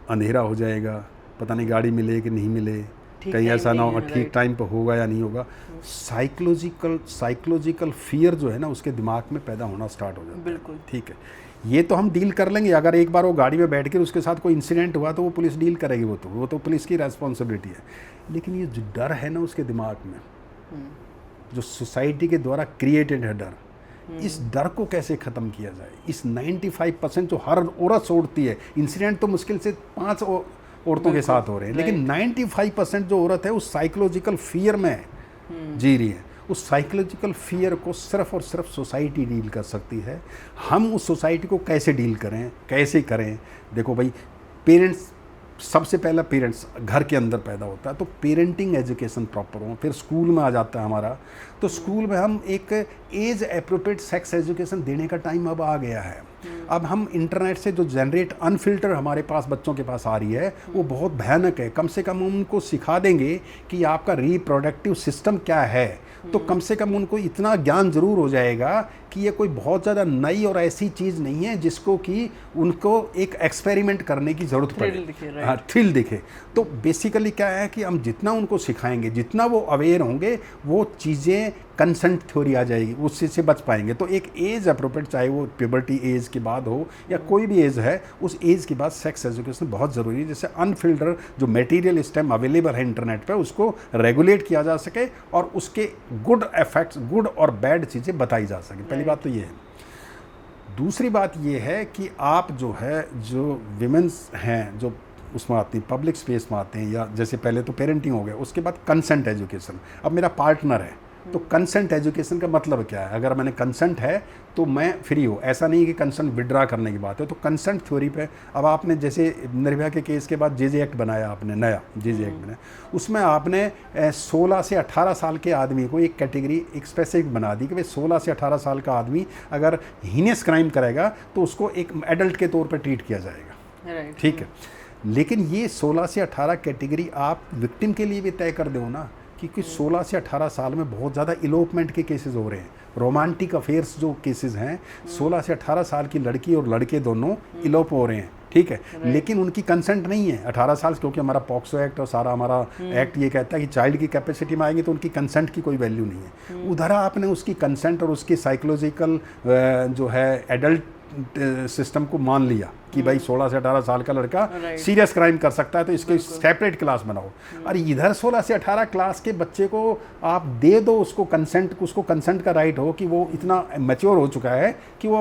S1: अंधेरा हो जाएगा, पता नहीं गाड़ी मिले कि नहीं मिले, कहीं ऐसा ना हो ठीक टाइम पर होगा या नहीं होगा। साइकोलॉजिकल फियर जो है ना उसके दिमाग में पैदा होना स्टार्ट हो जाता है।
S2: बिल्कुल
S1: ठीक है, ये तो हम डील कर लेंगे। अगर एक बार वो गाड़ी में बैठ कर उसके साथ कोई इंसिडेंट हुआ तो वो पुलिस डील करेगी, वो तो पुलिस की रेस्पॉन्सिबिलिटी है। लेकिन ये जो डर है ना उसके दिमाग में, जो सोसाइटी के द्वारा क्रिएटेड है डर, इस डर को कैसे ख़त्म किया जाए? इस 95% जो हर औरत छोड़ती है, इंसिडेंट तो मुश्किल से 5 औरतों के साथ हो रहे हैं, लेकिन 95% जो औरत है उस साइकोलॉजिकल फियर में जी रही है। उस साइकोलॉजिकल फियर को सिर्फ और सिर्फ सोसाइटी डील कर सकती है। हम उस सोसाइटी को कैसे डील करें, कैसे करें? देखो भाई, पेरेंट्स, सबसे पहला पेरेंट्स घर के अंदर पैदा होता है, तो पेरेंटिंग एजुकेशन प्रॉपर हो। फिर स्कूल में आ जाता है हमारा, तो स्कूल में हम एक एज अप्रोप्रिएट सेक्स एजुकेशन देने का टाइम अब आ गया है। अब हम इंटरनेट से जो जनरेट अनफिल्टर हमारे पास बच्चों के पास आ रही है वो बहुत भयानक है। कम से कम हम उनको सिखा देंगे कि आपका रिप्रोडक्टिव सिस्टम क्या है, तो कम से कम उनको इतना ज्ञान जरूर हो जाएगा कि ये कोई बहुत ज़्यादा नई और ऐसी चीज़ नहीं है जिसको कि उनको एक एक्सपेरिमेंट करने की ज़रूरत पड़े, हाँ थ्रिल दिखे। तो बेसिकली क्या है कि हम जितना उनको सिखाएंगे, जितना वो अवेयर होंगे, वो चीज़ें कंसेंट थ्योरी आ जाएगी, उससे से बच पाएंगे। तो एक एज अप्रोप्रिएट, चाहे वो प्यूबर्टी एज के बाद हो या कोई भी एज है, उस एज के बाद सेक्स एजुकेशन बहुत ज़रूरी है, जैसे अनफिल्टर जो मटेरियल इस टाइम अवेलेबल है इंटरनेट पे उसको रेगुलेट किया जा सके और उसके गुड इफेक्ट्स, गुड और बैड चीज़ें बताई जा सके। पहली बात तो ये है। दूसरी बात ये है कि आप जो है, जो विमेंस हैं जो उसमें आती हैं, पब्लिक स्पेस में आते हैं, या जैसे पहले तो पेरेंटिंग हो गया, उसके बाद कंसेंट एजुकेशन। अब मेरा पार्टनर है, तो कंसेंट एजुकेशन का मतलब क्या है? अगर मैंने कंसेंट है तो मैं फ्री हूँ, ऐसा नहीं कि कंसेंट विड्रा करने की बात है। तो कंसेंट थ्योरी पे अब आपने जैसे निर्भया के केस के बाद जेजे एक्ट बनाया, आपने नया जेजे एक्ट बनाया, उसमें आपने 16 से 18 साल के आदमी को एक कैटेगरी एक स्पेसिफिक बना दी कि भाई 16 से 18 साल का आदमी अगर हीनियस क्राइम करेगा तो उसको एक एडल्ट के तौर पर ट्रीट किया जाएगा, ठीक है। लेकिन ये 16 से 18 कैटेगरी आप विक्टिम के लिए भी तय कर दो ना, क्योंकि 16 से 18 साल में बहुत ज़्यादा इलोपमेंट के केसेस हो रहे हैं, रोमांटिक अफेयर्स जो केसेस हैं, 16 से 18 साल की लड़की और लड़के दोनों इलोप हो रहे हैं, ठीक है। लेकिन उनकी कंसेंट नहीं है 18 साल, क्योंकि हमारा पॉक्सो एक्ट और सारा हमारा एक्ट ये कहता है कि चाइल्ड की कैपेसिटी में आएंगे तो उनकी कंसेंट की कोई वैल्यू नहीं है। उधर आपने उसकी कंसेंट और उसकी साइकोलॉजिकल जो है एडल्ट सिस्टम को मान लिया कि भाई 16 से 18 साल का लड़का सीरियस क्राइम कर सकता है, तो इसके सेपरेट क्लास बनाओ। और इधर 16 से 18 क्लास के बच्चे को आप दे दो उसको कंसेंट, उसको कंसेंट का राइट हो कि वो इतना मैच्योर हो चुका है कि वो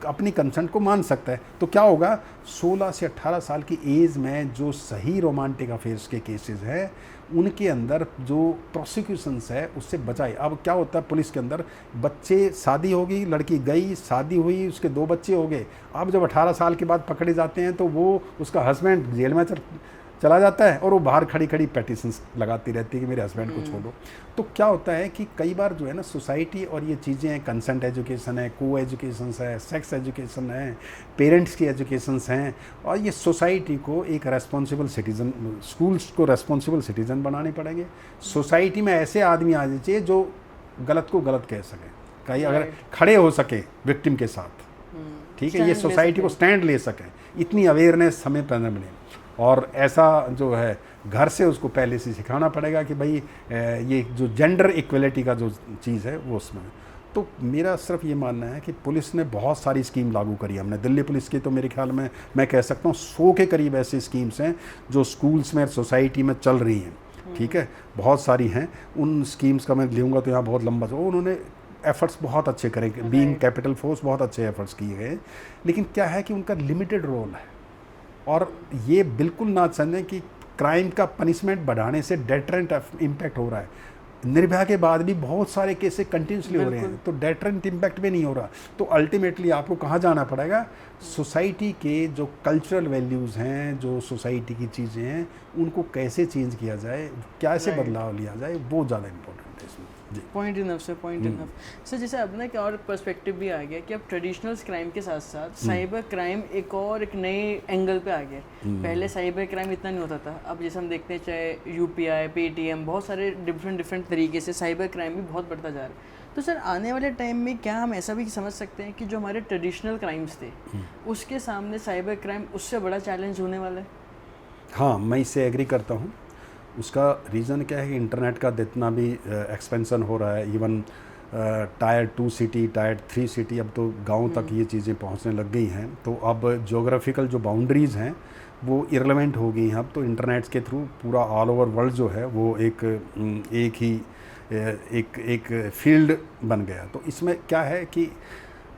S1: अपनी कंसेंट को मान सकता है। तो क्या होगा, 16 से 18 साल की एज में जो सही रोमांटिक अफेयर्स के केसेस हैं उनके अंदर जो प्रोसिक्यूशंस है उससे बचाए। अब क्या होता है पुलिस के अंदर, बच्चे, शादी होगी, लड़की गई, शादी हुई, उसके 2 बच्चे हो गए, अब जब 18 साल के बाद पकड़े जाते हैं तो वो उसका हस्बैंड जेल में चला जाता है और वो बाहर खड़ी खड़ी पेटिशंस लगाती रहती है कि मेरे हस्बैंड को छोड़ो। तो क्या होता है कि कई बार जो है ना सोसाइटी और ये चीज़ें हैं, कंसेंट एजुकेशन है, को एजुकेशन है, सेक्स एजुकेशन है, पेरेंट्स की एजुकेशंस हैं, और ये सोसाइटी को एक रेस्पॉन्सिबल सिटीज़न, स्कूल्स को रेस्पॉन्सिबल सिटीज़न बनाने पड़ेंगे। सोसाइटी में ऐसे आदमी आ चाहिए जो गलत को गलत कह सकें, कहीं अगर खड़े हो सके विक्टिम के साथ, ठीक है, ये सोसाइटी को स्टैंड ले सकें, इतनी अवेयरनेस हमें पैदा मिले। और ऐसा जो है घर से उसको पहले से सिखाना पड़ेगा कि भाई ये जो जेंडर इक्वलिटी का जो चीज़ है वो उसमें। तो मेरा सिर्फ ये मानना है कि पुलिस ने बहुत सारी स्कीम लागू करी है। हमने दिल्ली पुलिस की तो मेरे ख्याल में मैं कह सकता हूँ 100 के करीब ऐसी स्कीम्स हैं जो स्कूल्स में, सोसाइटी में चल रही हैं, ठीक है, बहुत सारी हैं। उन स्कीम्स का मैं लूँगा तो यहाँ बहुत लंबा, उन्होंने एफर्ट्स बहुत अच्छे करेंगे, बीइंग कैपिटल फोर्स बहुत अच्छे एफर्ट्स किए गए, लेकिन क्या है कि उनका लिमिटेड रोल है। और ये बिल्कुल ना समझें कि क्राइम का पनिशमेंट बढ़ाने से डेटरेंट इम्पैक्ट हो रहा है। निर्भया के बाद भी बहुत सारे केसेस कंटिन्यूसली हो रहे हैं, तो डेटरेंट इम्पैक्ट भी नहीं हो रहा। तो अल्टीमेटली आपको कहाँ जाना पड़ेगा? सोसाइटी के जो कल्चरल वैल्यूज़ हैं, जो सोसाइटी की चीज़ें हैं, उनको कैसे चेंज किया जाए, कैसे बदलाव लिया जाए, वो ज़्यादा इम्पोर्टेंट है इसमें। जी,
S2: point enough sir, point enough sir. जैसे अब ना एक और पर्सपेक्टिव भी आ गया कि अब ट्रेडिशनल क्राइम के साथ साथ साइबर क्राइम एक नए एंगल पे आ गया। पहले साइबर क्राइम इतना नहीं होता था, अब जैसे हम देखते हैं चाहे यूपीआई, पेटीएम, बहुत सारे डिफरेंट तरीके से साइबर क्राइम भी बहुत बढ़ता जा रहा है। तो सर आने वाले टाइम में क्या हम ऐसा भी समझ सकते हैं कि जो हमारे ट्रेडिशनल क्राइम्स थे उसके सामने साइबर क्राइम उससे बड़ा चैलेंज होने वाला है?
S1: हाँ, मैं इससे एग्री करता हूँ। उसका रीज़न क्या है कि इंटरनेट का जितना भी एक्सपेंसन हो रहा है, even tyre 2 city, tyre 3 city, अब तो गांव तक ये चीज़ें पहुंचने लग गई हैं। तो अब जोग्राफिकल जो बाउंड्रीज़ हैं वो इररिलेवेंट हो गई हैं। अब तो इंटरनेट के थ्रू पूरा ऑल ओवर वर्ल्ड जो है वो एक फील्ड बन गया। तो इसमें क्या है कि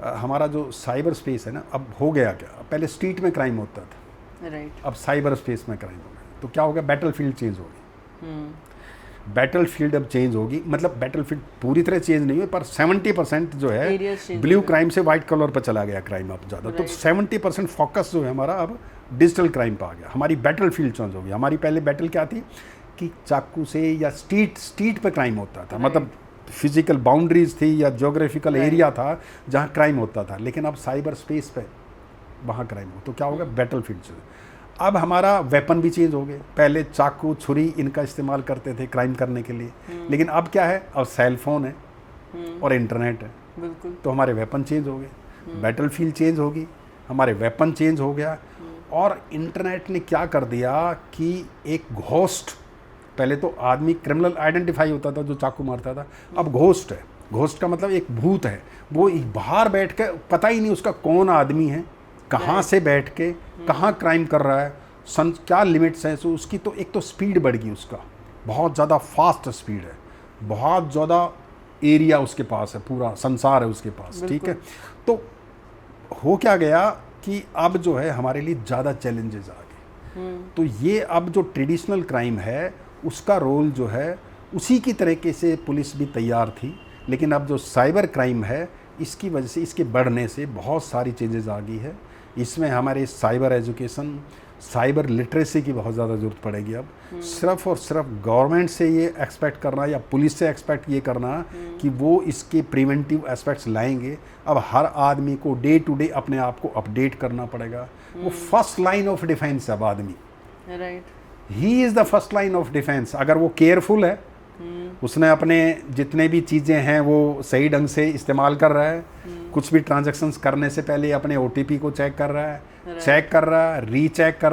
S1: हमारा जो साइबर स्पेस है ना, अब हो गया क्या, पहले स्ट्रीट में क्राइम होता था,
S2: राइट,
S1: अब साइबर स्पेस में क्राइम हो गया। तो क्या हो गया, बैटल फील्ड चेंज हो गई। बैटल फील्ड अब चेंज होगी, मतलब बैटल फील्ड पूरी तरह चेंज नहीं हुई, पर 70% जो है ब्लू क्राइम से वाइट कलर पर चला गया क्राइम अब ज़्यादा। तो 70% फोकस जो है हमारा अब डिजिटल क्राइम पर आ गया। हमारी बैटल फील्ड चेंज हो गई। हमारी पहले बैटल क्या थी कि चाकू से या स्ट्रीट पे क्राइम होता था, मतलब फिजिकल बाउंड्रीज थी या जोग्राफिकल एरिया था जहाँ क्राइम होता था। लेकिन अब साइबर स्पेस पे वहाँ क्राइम हो, तो क्या होगा, बैटल फील्ड से। अब हमारा वेपन भी चेंज हो गए। पहले चाकू, छुरी इनका इस्तेमाल करते थे क्राइम करने के लिए, लेकिन अब क्या है, अब सेल फोन है और इंटरनेट है।
S2: बिल्कुल।
S1: तो हमारे वेपन चेंज हो गए, बैटल फील्ड चेंज होगी, हमारे वेपन चेंज हो गया। और इंटरनेट ने क्या कर दिया कि एक घोस्ट, पहले तो आदमी क्रिमिनल आइडेंटिफाई होता था जो चाकू मारता था, अब घोस्ट है। घोस्ट का मतलब एक भूत है, वो बाहर बैठ के पता ही नहीं उसका कौन आदमी है, कहाँ से बैठ के कहाँ क्राइम कर रहा है, क्या लिमिट्स हैं। सो उसकी तो एक तो स्पीड बढ़ गई, उसका बहुत ज़्यादा फास्ट स्पीड है, बहुत ज़्यादा एरिया उसके पास है, पूरा संसार है उसके पास, ठीक है। तो हो क्या गया कि अब जो है हमारे लिए ज़्यादा चैलेंजेस आ गए। तो ये अब जो ट्रेडिशनल क्राइम है उसका रोल जो है उसी की तरीके से पुलिस भी तैयार थी, लेकिन अब जो साइबर क्राइम है इसकी वजह से, इसके बढ़ने से बहुत सारी चेंजेस आ गई है। इसमें हमारे साइबर एजुकेशन, साइबर लिटरेसी की बहुत ज़्यादा ज़रूरत पड़ेगी। अब सिर्फ और सिर्फ गवर्नमेंट से ये एक्सपेक्ट करना या पुलिस से एक्सपेक्ट ये करना कि वो इसके प्रिवेंटिव एस्पेक्ट्स लाएंगे, अब हर आदमी को डे टू डे अपने आप को अपडेट करना पड़ेगा। वो फर्स्ट लाइन ऑफ डिफेंस है अब आदमी,
S2: right,
S1: he is the first line of defence. अगर वो केयरफुल है, उसने अपने जितने भी चीज़ें हैं वो सही ढंग से इस्तेमाल कर रहा है, कुछ भी ट्रांजैक्शंस करने से पहले अपने OTP को चेक कर रहा है, रीचेक कर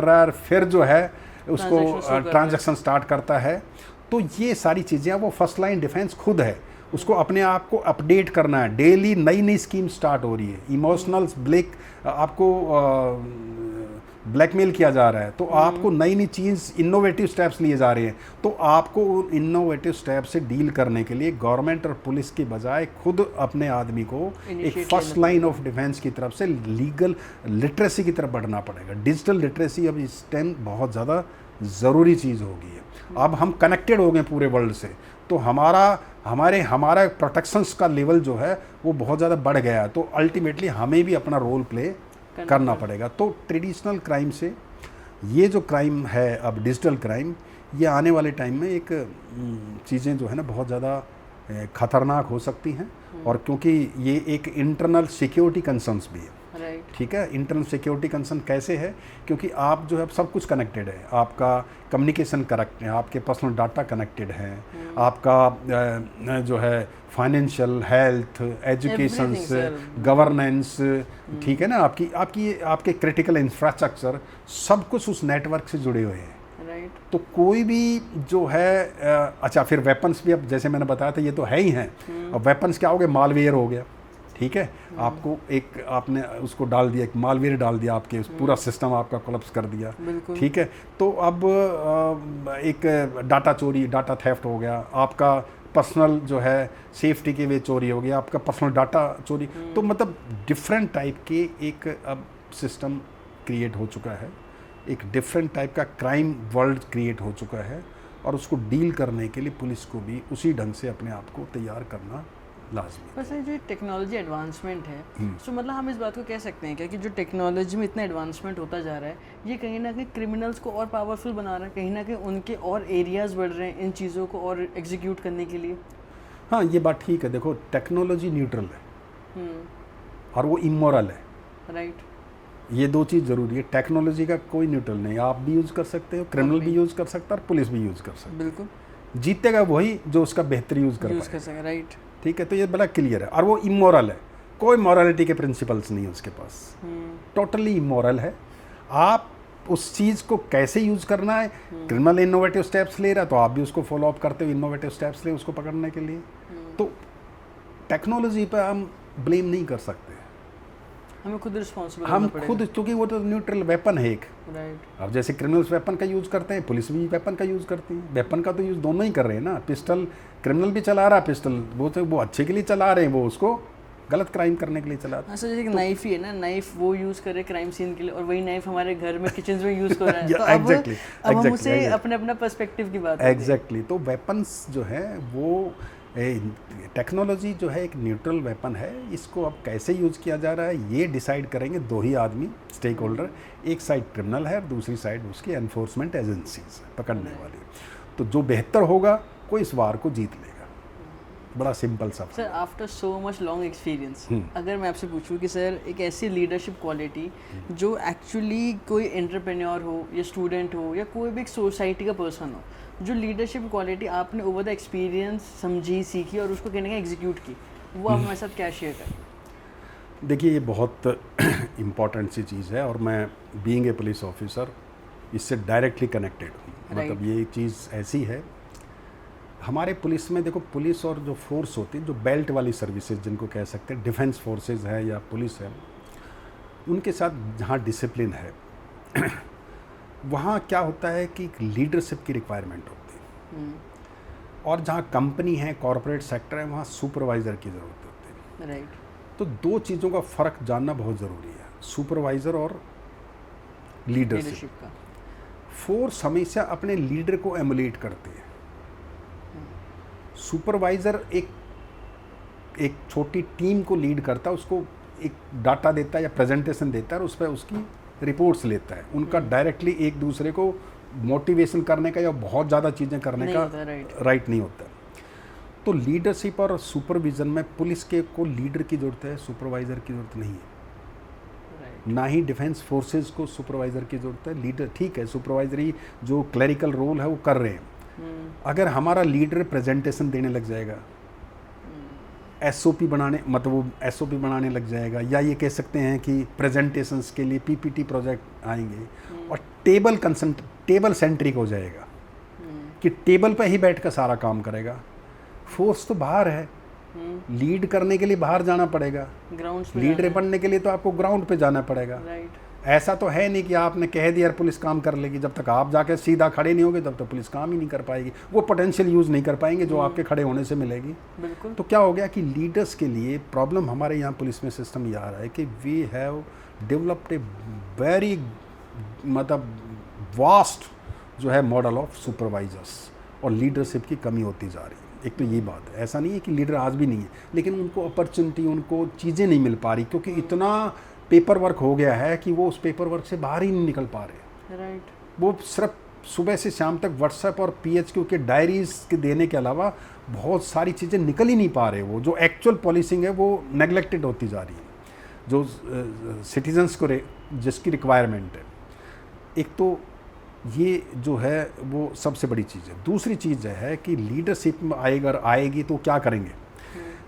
S1: रहा है, और फिर जो है उसको ट्रांजैक्शन स्टार्ट करता है। तो ये सारी चीज़ें, वो फर्स्ट लाइन डिफेंस खुद है, उसको अपने आप को अपडेट करना है। डेली नई नई स्कीम स्टार्ट हो रही है, इमोशनल आपको ब्लैकमेल किया जा रहा है, तो आपको नई नई चीज़, इनोवेटिव स्टेप्स लिए जा रहे हैं। तो आपको उन इनोवेटिव स्टेप से डील करने के लिए गवर्नमेंट और पुलिस की बजाय खुद अपने आदमी को एक फर्स्ट लाइन ऑफ डिफेंस की तरफ से लीगल लिटरेसी की तरफ बढ़ना पड़ेगा। डिजिटल लिटरेसी अब इस टाइम बहुत ज़्यादा ज़रूरी चीज़ हो गई है। अब हम कनेक्टेड हो गए पूरे वर्ल्ड से, तो हमारा प्रोटेक्शंस का लेवल जो है वो बहुत ज़्यादा बढ़ गया है। तो अल्टीमेटली हमें भी अपना रोल प्ले करना पड़ेगा। तो ट्रेडिशनल क्राइम से ये जो क्राइम है अब डिजिटल क्राइम, ये आने वाले टाइम में एक चीज़ें जो है ना बहुत ज़्यादा ख़तरनाक हो सकती हैं। और क्योंकि ये एक इंटरनल सिक्योरिटी कंसर्न्स भी है, ठीक है। इंटरनल सिक्योरिटी कंसर्न कैसे है, क्योंकि आप जो है सब कुछ कनेक्टेड है, आपका कम्युनिकेशन कनेक्ट है, आपके पर्सनल डाटा कनेक्टेड है, आपका जो है फाइनेंशियल, हेल्थ, एजुकेशन, गवर्नेंस, ठीक है ना, आपके क्रिटिकल इंफ्रास्ट्रक्चर, सब कुछ उस नेटवर्क से जुड़े हुए हैं। तो कोई भी जो है अच्छा, फिर वेपन्स भी, अब जैसे मैंने बताया था ये तो है ही हैं। अब वेपन्स क्या हो गए, मालवेयर हो गया, ठीक है। आपने उसको डाल दिया, एक मालवेयर डाल दिया, आपके पूरा सिस्टम आपका कोलैप्स कर दिया, ठीक है। तो अब एक डाटा चोरी, डाटा थेफ्ट हो गया, आपका पर्सनल जो है सेफ्टी के वे चोरी हो गया, आपका पर्सनल डाटा चोरी, तो मतलब डिफरेंट टाइप के एक अब सिस्टम क्रिएट हो चुका है, एक डिफरेंट टाइप का क्राइम वर्ल्ड क्रिएट हो चुका है, और उसको डील करने के लिए पुलिस को भी उसी ढंग से अपने आप को तैयार करना लाजमी है।
S2: वैसे जो टेक्नोलॉजी एडवांसमेंट है, सो मतलब हम इस बात को कह सकते हैं क्या कि जो टेक्नोलॉजी में इतना एडवांसमेंट होता जा रहा है, ये कहीं ना कहीं क्रिमिनल्स को और पावरफुल बना रहा है, कहीं ना कहीं उनके और एरियाज़ बढ़ रहे हैं इन चीज़ों को और एग्जीक्यूट करने के लिए?
S1: हाँ, ये बात ठीक है। देखो, टेक्नोलॉजी न्यूट्रल है और वो इमोरल है।
S2: राइट।
S1: ये दो चीज़ ज़रूरी है। टेक्नोलॉजी का कोई न्यूट्रल नहीं, आप भी यूज़ कर सकते हो, क्रिमिनल भी यूज़ कर सकता है और पुलिस भी यूज़ कर सकता है।
S2: बिल्कुल।
S1: जीतेगा वही जो उसका बेहतर यूज़ कर
S2: सके। राइट।
S1: ठीक है, तो ये बड़ा क्लियर है। और वो इमोरल है, कोई मॉरलिटी के प्रिंसिपल्स नहीं है उसके पास, टोटली इमोरल है। आप उस चीज़ को कैसे यूज़ करना है, क्रिमिनल इनोवेटिव स्टेप्स ले रहा है तो आप भी उसको फॉलो अप करते हो, इनोवेटिव स्टेप्स ले उसको पकड़ने के लिए। तो टेक्नोलॉजी पर हम ब्लेम नहीं कर सकते,
S2: हमें खुद रिस्पॉन्सिबल
S1: हम खुद, क्योंकि वो तो न्यूट्रल वेपन है एक।
S2: राइट।
S1: अब जैसे क्रिमिनल्स वेपन का यूज़ करते हैं, पुलिस भी वेपन का यूज़ करती है। वेपन का तो यूज़ दोनों ही कर रहे हैं ना। पिस्टल क्रिमिनल भी चला रहा है, पिस्टल वो अच्छे के लिए चला रहे हैं, वो उसको गलत क्राइम करने के लिए चला।
S2: हाँ सर, जैसे नाइफ ही है ना, नाइफ वो यूज़ करे क्राइम सीन के लिए, और वही नाइफ हमारे घर में किचन में यूज़ कर रहा है। तो अब हम उसे अपने अपना पर्सपेक्टिव की बात
S1: एग्जैक्टली। तो वेपन्स जो है वो टेक्नोलॉजी जो है एक न्यूट्रल वेपन है। इसको अब कैसे यूज़ किया जा रहा है ये डिसाइड करेंगे दो ही आदमी, स्टेक होल्डर। एक साइड क्रिमिनल है और दूसरी साइड उसकी एनफोर्समेंट एजेंसीज पकड़ने वाली। तो जो बेहतर होगा वो इस वार को जीत लेगा। बड़ा सिंपल सा।
S2: Sir, after so much long experience, अगर मैं आपसे पूछूं कि सर एक ऐसी लीडरशिप क्वालिटी जो एक्चुअली कोई एंटरप्रेन्योर हो या स्टूडेंट हो या कोई भी एक सोसाइटी का पर्सन हो, जो लीडरशिप क्वालिटी आपने ओवर द एक्सपीरियंस समझी, सीखी और उसको कहने का एग्जीक्यूट की, वो आप हमारे साथ क्या शेयर करें?
S1: देखिए, ये बहुत इम्पॉर्टेंट सी चीज़ है और मैं बीइंग ए पुलिस ऑफिसर इससे डायरेक्टली कनेक्टेड हूँ। मतलब ये चीज़ ऐसी है, हमारे पुलिस में देखो, पुलिस और जो फोर्स होती है, जो बेल्ट वाली सर्विसेज जिनको कह सकते हैं, डिफेंस फोर्सेज है या पुलिस है, उनके साथ जहाँ डिसिप्लिन है वहाँ क्या होता है कि लीडरशिप की रिक्वायरमेंट होती है। और जहाँ कंपनी है, कॉरपोरेट सेक्टर है, वहाँ सुपरवाइज़र की ज़रूरत होती है।
S2: राइट।
S1: तो दो चीज़ों का फ़र्क जानना बहुत ज़रूरी है, सुपरवाइज़र और लीडरशिप का। फोर्स हमेशा अपने लीडर को एमुलेट करती है। सुपरवाइज़र एक छोटी टीम को लीड करता है, उसको एक डाटा देता है या प्रेजेंटेशन देता है और उस पर उसकी रिपोर्ट्स लेता है। उनका डायरेक्टली एक दूसरे को मोटिवेशन करने का या बहुत ज़्यादा चीज़ें करने का राइट नहीं होता। तो लीडरशिप और सुपरविज़न में पुलिस के को लीडर की ज़रूरत है, सुपरवाइज़र की ज़रूरत नहीं है। ना ही डिफेंस फोर्सेस को सुपरवाइज़र की ज़रूरत है। लीडर ठीक है, सुपरवाइजरी जो क्लरिकल रोल है वो कर रहे हैं। अगर हमारा लीडर प्रेजेंटेशन देने लग जाएगा, एसओपी बनाने, मतलब वो एसओपी बनाने लग जाएगा, या ये कह सकते हैं कि प्रेजेंटेशंस के लिए पीपीटी प्रोजेक्ट आएंगे और टेबल सेंट्रिक हो जाएगा कि टेबल पे ही बैठ कर सारा काम करेगा। फोर्स तो बाहर है, लीड करने के लिए बाहर जाना पड़ेगा, लीडर बनने के लिए तो आपको ग्राउंड पे जाना पड़ेगा। ऐसा तो है नहीं कि आपने कह दिया पुलिस काम कर लेगी, जब तक आप जाके सीधा खड़े नहीं होगे तब तक पुलिस काम ही नहीं कर पाएगी, वो पोटेंशियल यूज़ नहीं कर पाएंगे जो आपके खड़े होने से मिलेगी।
S2: बिल्कुल।
S1: तो क्या हो गया कि लीडर्स के लिए प्रॉब्लम हमारे यहाँ पुलिस में सिस्टम ये आ रहा है कि we have developed a very मतलब वास्ट जो है मॉडल ऑफ सुपरवाइजर्स, और लीडरशिप की कमी होती जा रही है। एक तो ये बात है, ऐसा नहीं है कि लीडर आज भी नहीं है, लेकिन उनको अपॉर्चुनिटी, उनको चीज़ें नहीं मिल पा रही, क्योंकि इतना पेपर वर्क हो गया है कि वो उस पेपर वर्क से बाहर ही नहीं निकल पा रहे।
S2: राइट।
S1: वो सिर्फ सुबह से शाम तक व्हाट्सएप और पीएचक्यू के डायरीज के देने के अलावा बहुत सारी चीज़ें निकल ही नहीं पा रहे। वो जो एक्चुअल पॉलिसिंग है वो नेगलेक्टेड होती जा रही है, जो सिटीजन्स को जिसकी रिक्वायरमेंट है। एक तो ये जो है वो सबसे बड़ी चीज़ है। दूसरी चीज़ है कि लीडरशिप में आएगी तो क्या करेंगे।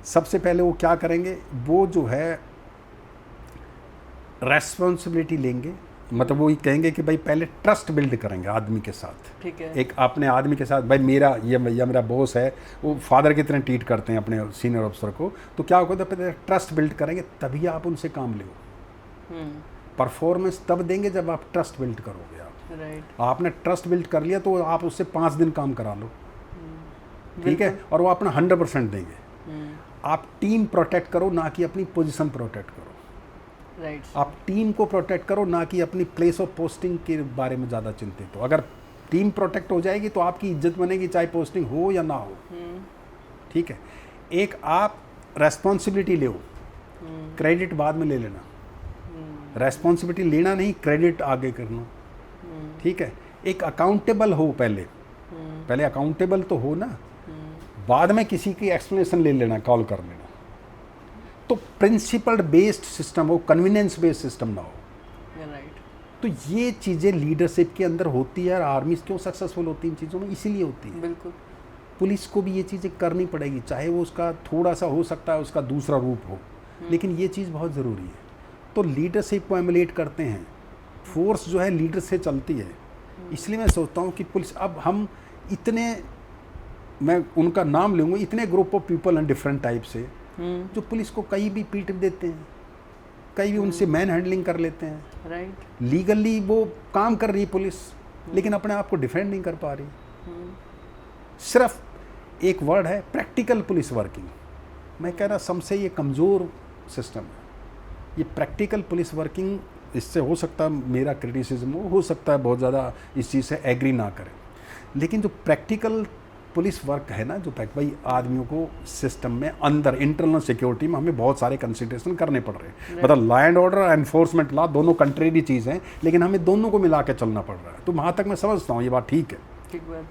S1: सबसे पहले वो क्या करेंगे, वो जो है रेस्पॉन्सिबिलिटी लेंगे, मतलब वो ये कहेंगे कि भाई पहले ट्रस्ट बिल्ड करेंगे आदमी के साथ।
S2: ठीक है।
S1: एक अपने आदमी के साथ, भाई मेरा ये मेरा बॉस है, वो फादर की तरह ट्रीट करते हैं अपने सीनियर अफसर को, तो क्या होगा, पहले ट्रस्ट बिल्ड करेंगे तभी आप उनसे काम लो। परफॉर्मेंस तब देंगे जब आप ट्रस्ट बिल्ड करोगे। आप
S2: राइट।
S1: आपने ट्रस्ट बिल्ड कर लिया तो आप उससे 5 दिन काम करा लो, ठीक है, और वो अपना 100% देंगे। आप टीम प्रोटेक्ट करो, ना कि अपनी पोजीशन प्रोटेक्ट करो।
S2: राइट।
S1: आप टीम को प्रोटेक्ट करो, ना कि अपनी प्लेस ऑफ पोस्टिंग के बारे में ज़्यादा चिंतित हो। अगर टीम प्रोटेक्ट हो जाएगी तो आपकी इज्जत बनेगी, चाहे पोस्टिंग हो या ना हो। ठीक है, एक आप रेस्पॉन्सिबिलिटी लो, क्रेडिट बाद में ले लेना। रेस्पॉन्सिबिलिटी लेना नहीं, क्रेडिट आगे करना। ठीक है, एक अकाउंटेबल हो, पहले अकाउंटेबल तो हो ना, बाद में किसी की एक्सप्लेनेशन ले लेना, कॉल कर लेना। तो प्रिंसिपल बेस्ड सिस्टम हो, कन्वीनियंस बेस्ड सिस्टम ना हो।
S2: राइट।
S1: तो ये चीज़ें लीडरशिप के अंदर होती है। और आर्मी क्यों सक्सेसफुल होती है इन चीज़ों में, इसीलिए होती है।
S2: बिल्कुल।
S1: पुलिस को भी ये चीज़ें करनी पड़ेगी, चाहे वो उसका थोड़ा सा हो सकता है उसका दूसरा रूप हो, लेकिन ये चीज़ बहुत ज़रूरी है। तो लीडरशिप को एमुलेट करते हैं, फोर्स जो है लीडर से चलती है। इसलिए मैं सोचता हूँ कि पुलिस, अब हम इतने, मैं उनका नाम लूँगा, इतने ग्रुप ऑफ पीपल हैं डिफरेंट टाइप से, जो पुलिस को कहीं भी पीट देते हैं, कहीं भी उनसे मैन हैंडलिंग कर लेते हैं।
S2: राइट।
S1: लीगली वो काम कर रही है पुलिस, लेकिन अपने आप को डिफेंड नहीं कर पा रही। सिर्फ एक वर्ड है, प्रैक्टिकल पुलिस वर्किंग। मैं कह रहा सबसे ये कमज़ोर सिस्टम है ये प्रैक्टिकल पुलिस वर्किंग। इससे हो सकता है मेरा क्रिटिसिज्म हो सकता है बहुत ज़्यादा इस चीज़ से एग्री ना करें, लेकिन जो प्रैक्टिकल पुलिस वर्क है ना, जो भाई आदमियों को सिस्टम में अंदर इंटरनल सिक्योरिटी में हमें बहुत सारे कंसिडरेशन करने पड़ रहे हैं। मतलब law and order, enforcement law, दोनों कंट्रेरी चीज़ हैं, लेकिन हमें दोनों को मिला के चलना पड़ रहा है। तो वहाँ तक मैं समझता हूँ ये बात ठीक है,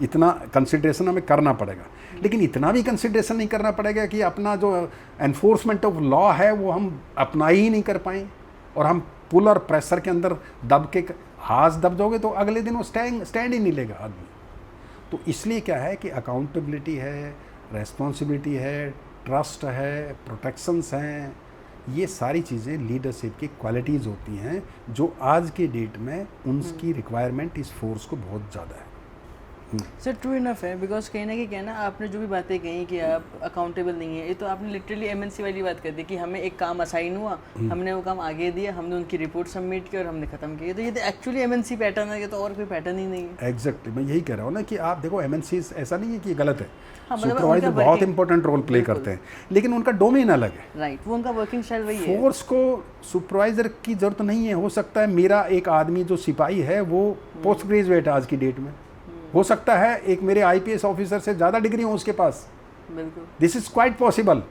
S1: इतना कंसिडरेशन हमें करना पड़ेगा, लेकिन इतना भी कंसिडरेशन नहीं करना पड़ेगा कि अपना जो एनफोर्समेंट ऑफ लॉ है वो हम अपना ही नहीं कर पाएँ, और हम पुल और प्रेशर के अंदर दब के हाथ दब जाओगे तो अगले दिन वो स्टैंड ही नहीं लेगा आदमी। तो इसलिए क्या है कि अकाउंटेबिलिटी है, रेस्पॉन्सिबिलिटी है, ट्रस्ट है, प्रोटेक्शंस हैं, ये सारी चीज़ें लीडरशिप की क्वालिटीज़ होती हैं, जो आज के डेट में उनकी रिक्वायरमेंट इस फोर्स को बहुत ज़्यादा है।
S2: सर ट्रू इनफ है, बिकॉज कहीं ना कहीं कहना आपने जो भी बातें कही कि आप अकाउंटेबल नहीं है, ये तो आपने लिटरली एमएनसी वाली बात कर दी कि हमें एक काम असाइन हुआ, हमने वो काम आगे दिया, हमने उनकी रिपोर्ट सबमिट की और हमने खत्म किया। तो ये तो एक्चुअली एमएनसी पैटर्न है, ये तो और कोई पैटर्न ही नहीं है।
S1: एग्जैक्टली, मैं यही कह रहा हूँ ना कि आप देखो एमएनसी ऐसा नहीं है कि गलत है,
S2: हाँ, मतलब
S1: सुपरवाइजर बहुत इंपॉर्टेंट रोल प्ले करते हैं, लेकिन उनका डोमेन अलग है।
S2: राइट, वो उनका वर्किंग स्टाइल वही है।
S1: फोर्स को सुपरवाइजर की जरूरत नहीं है। हो सकता है मेरा एक आदमी जो सिपाही है वो पोस्ट ग्रेजुएट आज की डेट में, हो सकता है एक मेरे आईपीएस ऑफिसर से ज़्यादा डिग्री हो उसके पास,
S2: बिल्कुल,
S1: दिस इज़ क्वाइट पॉसिबल।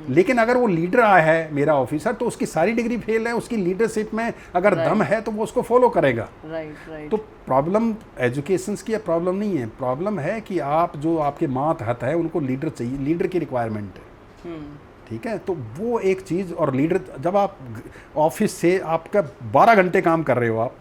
S1: लेकिन अगर वो लीडर आया है मेरा ऑफिसर, तो उसकी सारी डिग्री फेल है, उसकी लीडरशिप में अगर दम है तो वो उसको फॉलो करेगा।
S2: राइट।
S1: तो प्रॉब्लम एजुकेशन की प्रॉब्लम नहीं है, प्रॉब्लम है कि आप जो आपके मातहत है उनको लीडर चाहिए, लीडर की रिक्वायरमेंट है। ठीक है, तो वो एक चीज़। और लीडर, जब आप ऑफिस से आपका 12 घंटे काम कर रहे हो, आप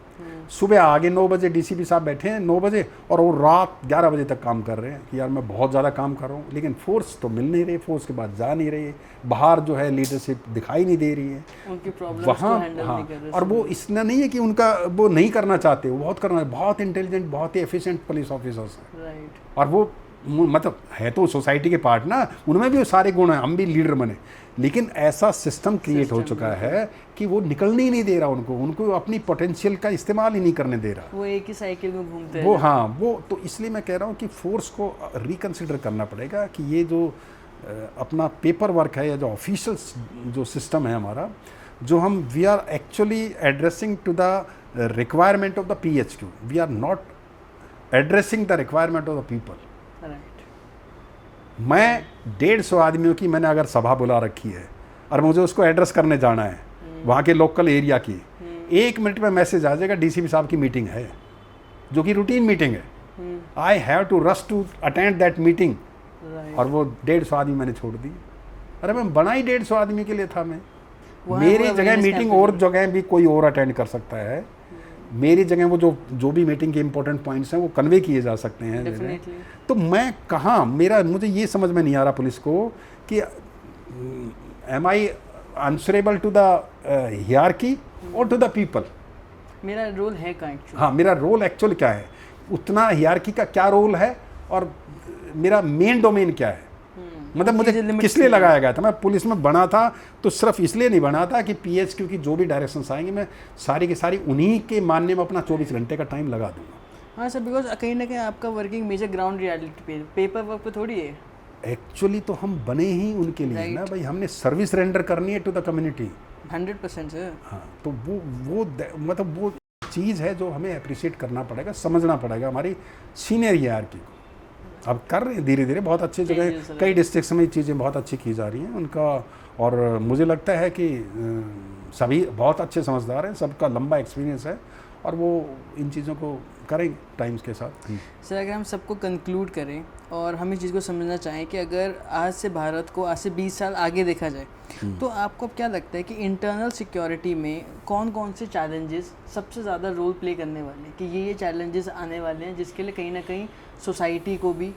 S1: सुबह आगे 9 बजे डीसीपी साहब बैठे हैं 9 बजे, और वो रात 11 बजे तक काम कर रहे हैं कि यार मैं बहुत ज़्यादा काम कर रहा हूँ, लेकिन फोर्स तो मिल नहीं रही, फोर्स के बाद जा नहीं रही है, बाहर जो है लीडरशिप दिखाई नहीं दे रही है,
S2: उनकी प्रॉब्लम्स
S1: वहाँ,
S2: को हैंडल नहीं कर रहे।
S1: और वो इसलिए नहीं है कि उनका वो नहीं करना चाहते, वो बहुत करना, बहुत इंटेलिजेंट, बहुत ही एफिशिएंट पुलिस ऑफिसर्स हैं।
S2: राइट।
S1: और वो मतलब है तो सोसाइटी के पार्ट ना, उनमें भी वो सारे गुण हैं, हम भी लीडर बने, लेकिन ऐसा सिस्टम क्रिएट हो चुका है कि वो निकलने ही नहीं दे रहा उनको अपनी पोटेंशियल का इस्तेमाल ही नहीं करने दे रहा,
S2: वो एक ही साइकिल में घूमते हैं
S1: वो। हाँ, वो तो इसलिए मैं कह रहा हूँ कि फोर्स को रिकन्सिडर करना पड़ेगा कि ये जो अपना पेपर वर्क है या जो ऑफिशियल जो सिस्टम है हमारा, जो हम we are actually addressing to the requirement of the PHQ, we are not addressing the requirement of the people. मैं 150 आदमियों की मैंने अगर सभा बुला रखी है और मुझे उसको एड्रेस करने जाना है वहाँ के लोकल एरिया की, 1 मिनट में मैसेज आ जाएगा डीसीपी साहब की मीटिंग है, जो कि रूटीन मीटिंग है, I have to rush to attend that meeting, और वो 150 आदमी मैंने छोड़ दी। अरे मैं बना ही 150 आदमी के लिए था, मैं मेरी जगह मीटिंग और जगह भी कोई और अटेंड कर सकता है, मेरी जगह वो जो भी मीटिंग के इंपॉर्टेंट पॉइंट्स हैं वो कन्वे किए जा सकते हैं। तो मैं कहाँ, मुझे ये समझ में नहीं आ रहा पुलिस को कि am I answerable to the hierarchy और टू द पीपल।
S2: मेरा रोल है क्या एक्चुअली?
S1: हाँ, मेरा रोल एक्चुअल क्या है, उतना हियरकी का क्या रोल है, और मेरा मेन डोमेन क्या है। मतलब मुझे किस लिए लगाया गया था, मैं पुलिस में बना था तो सिर्फ इसलिए नहीं बना था कि PHQ की जो भी डायरेक्शंस आएंगे मैं सारी की सारी उन्हीं के मानने में अपना 24 घंटे का टाइम लगा दूंगा।
S2: हाँ सर, बिकॉज कहीं ना कहीं आपका वर्किंग मेजर ग्राउंड रियलिटी पे, पेपर वर्क पे थोड़ी है।
S1: एक्चुअली तो हम बने ही उनके लिए ना भाई, हमने सर्विस रेंडर करनी है टू द कम्युनिटी।
S2: 100% सर।
S1: हाँ, तो मतलब वो चीज़ है जो हमें अप्रिशिएट करना पड़ेगा, समझना पड़ेगा हमारी सीनियर हियरार्की को। अब कर रहे हैं धीरे धीरे, बहुत अच्छी जगह कई डिस्ट्रिक्ट्स में चीज़ें बहुत अच्छी की जा रही हैं उनका, और मुझे लगता है कि सभी बहुत अच्छे समझदार हैं, सबका लंबा एक्सपीरियंस है और वो इन चीज़ों को करेंगे टाइम्स के साथ।
S2: सर अगर हम सबको कंक्लूड करें और हम इस चीज़ को समझना चाहें कि अगर आज से भारत को आज से 20 साल आगे देखा जाए, तो आपको क्या लगता है कि इंटरनल सिक्योरिटी में कौन कौन से चैलेंजेस सबसे ज़्यादा रोल प्ले करने वाले हैं, कि ये चैलेंजेस आने वाले हैं जिसके लिए कहीं ना कहीं सोसाइटी को भी,